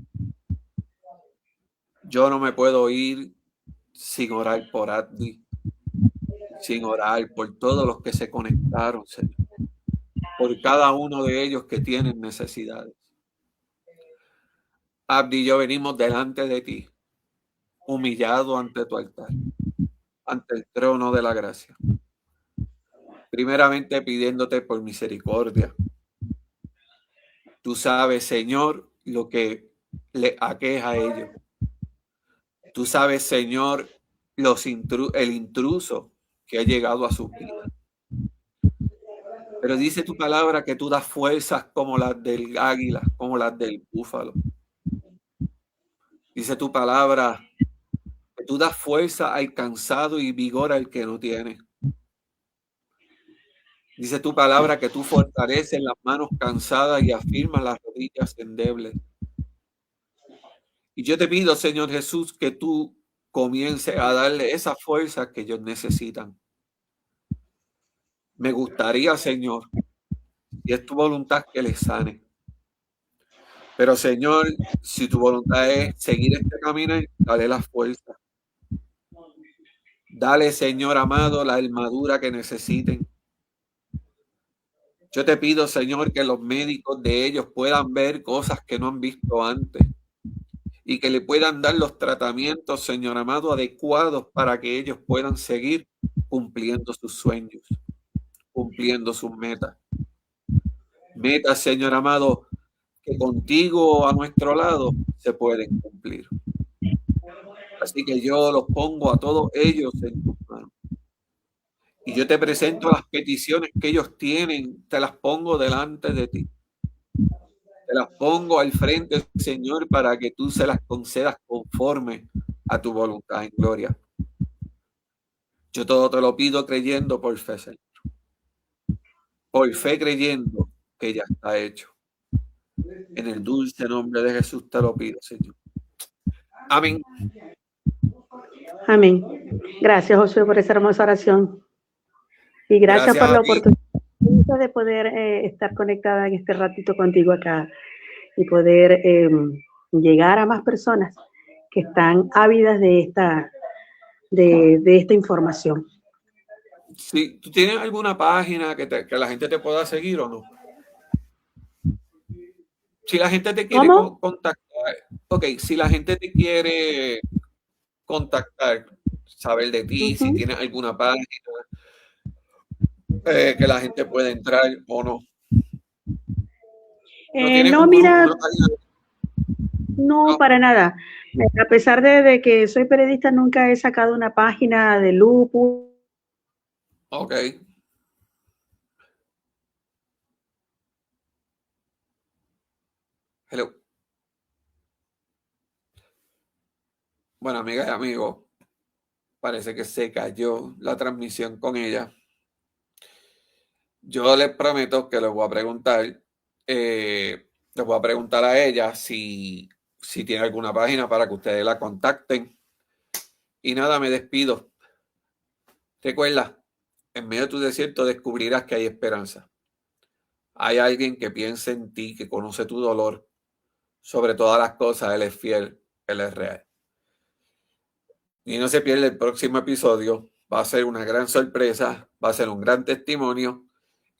Yo no me puedo ir sin orar por Abdi, sin orar por todos los que se conectaron, Señor, por cada uno de ellos que tienen necesidades. Abdi y yo venimos delante de ti, humillado ante tu altar, ante el trono de la gracia. Primeramente pidiéndote por misericordia. Tú sabes, Señor, lo que le aqueja a ellos. Tú sabes, Señor, el intruso que ha llegado a sus vidas. Pero dice tu palabra que tú das fuerzas como las del águila, como las del búfalo. Dice tu palabra que tú das fuerza al cansado y vigor al que no tiene. Dice tu palabra que tú fortaleces las manos cansadas y afirmas las rodillas endebles. Y yo te pido, Señor Jesús, que tú comiences a darle esa fuerza que ellos necesitan. Me gustaría, Señor, y es tu voluntad que les sane. Pero, Señor, si tu voluntad es seguir este camino, dale la fuerza. Dale, Señor amado, la armadura que necesiten. Yo te pido, Señor, que los médicos de ellos puedan ver cosas que no han visto antes y que le puedan dar los tratamientos, Señor amado, adecuados para que ellos puedan seguir cumpliendo sus sueños, cumpliendo sus metas. Metas, Señor amado, que contigo a nuestro lado se pueden cumplir. Así que yo los pongo a todos ellos en tus manos. Y yo te presento las peticiones que ellos tienen, te las pongo delante de ti. Te las pongo al frente, Señor, para que tú se las concedas conforme a tu voluntad en gloria. Yo todo te lo pido creyendo por fe, Señor. Por fe creyendo que ya está hecho. En el dulce nombre de Jesús te lo pido, Señor. Amén. Amén. Gracias, Josué, por esa hermosa oración. Y gracias por la oportunidad de poder estar conectada en este ratito contigo acá y poder llegar a más personas que están ávidas de esta información. Sí, ¿tú tienes alguna página que la gente te pueda seguir o no? Si la gente te quiere contactar, si la gente te quiere contactar, saber de ti, si tienes alguna página que la gente puede entrar o no. No, mira, no, para nada. A pesar de que soy periodista, nunca he sacado una página de lupus. Ok. Hello. Bueno, amigas y amigos, parece que se cayó la transmisión con ella. Yo les prometo que les voy a preguntar a ella si tiene alguna página para que ustedes la contacten. Y nada, me despido. Recuerda, en medio de tu desierto descubrirás que hay esperanza. Hay alguien que piensa en ti, que conoce tu dolor. Sobre todas las cosas, Él es fiel, Él es real. Y no se pierda el próximo episodio. Va a ser una gran sorpresa, va a ser un gran testimonio.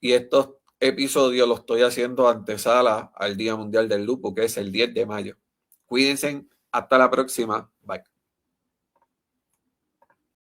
Y estos episodios los estoy haciendo antesala al Día Mundial del Lupus, que es el 10 de mayo. Cuídense, hasta la próxima. Bye.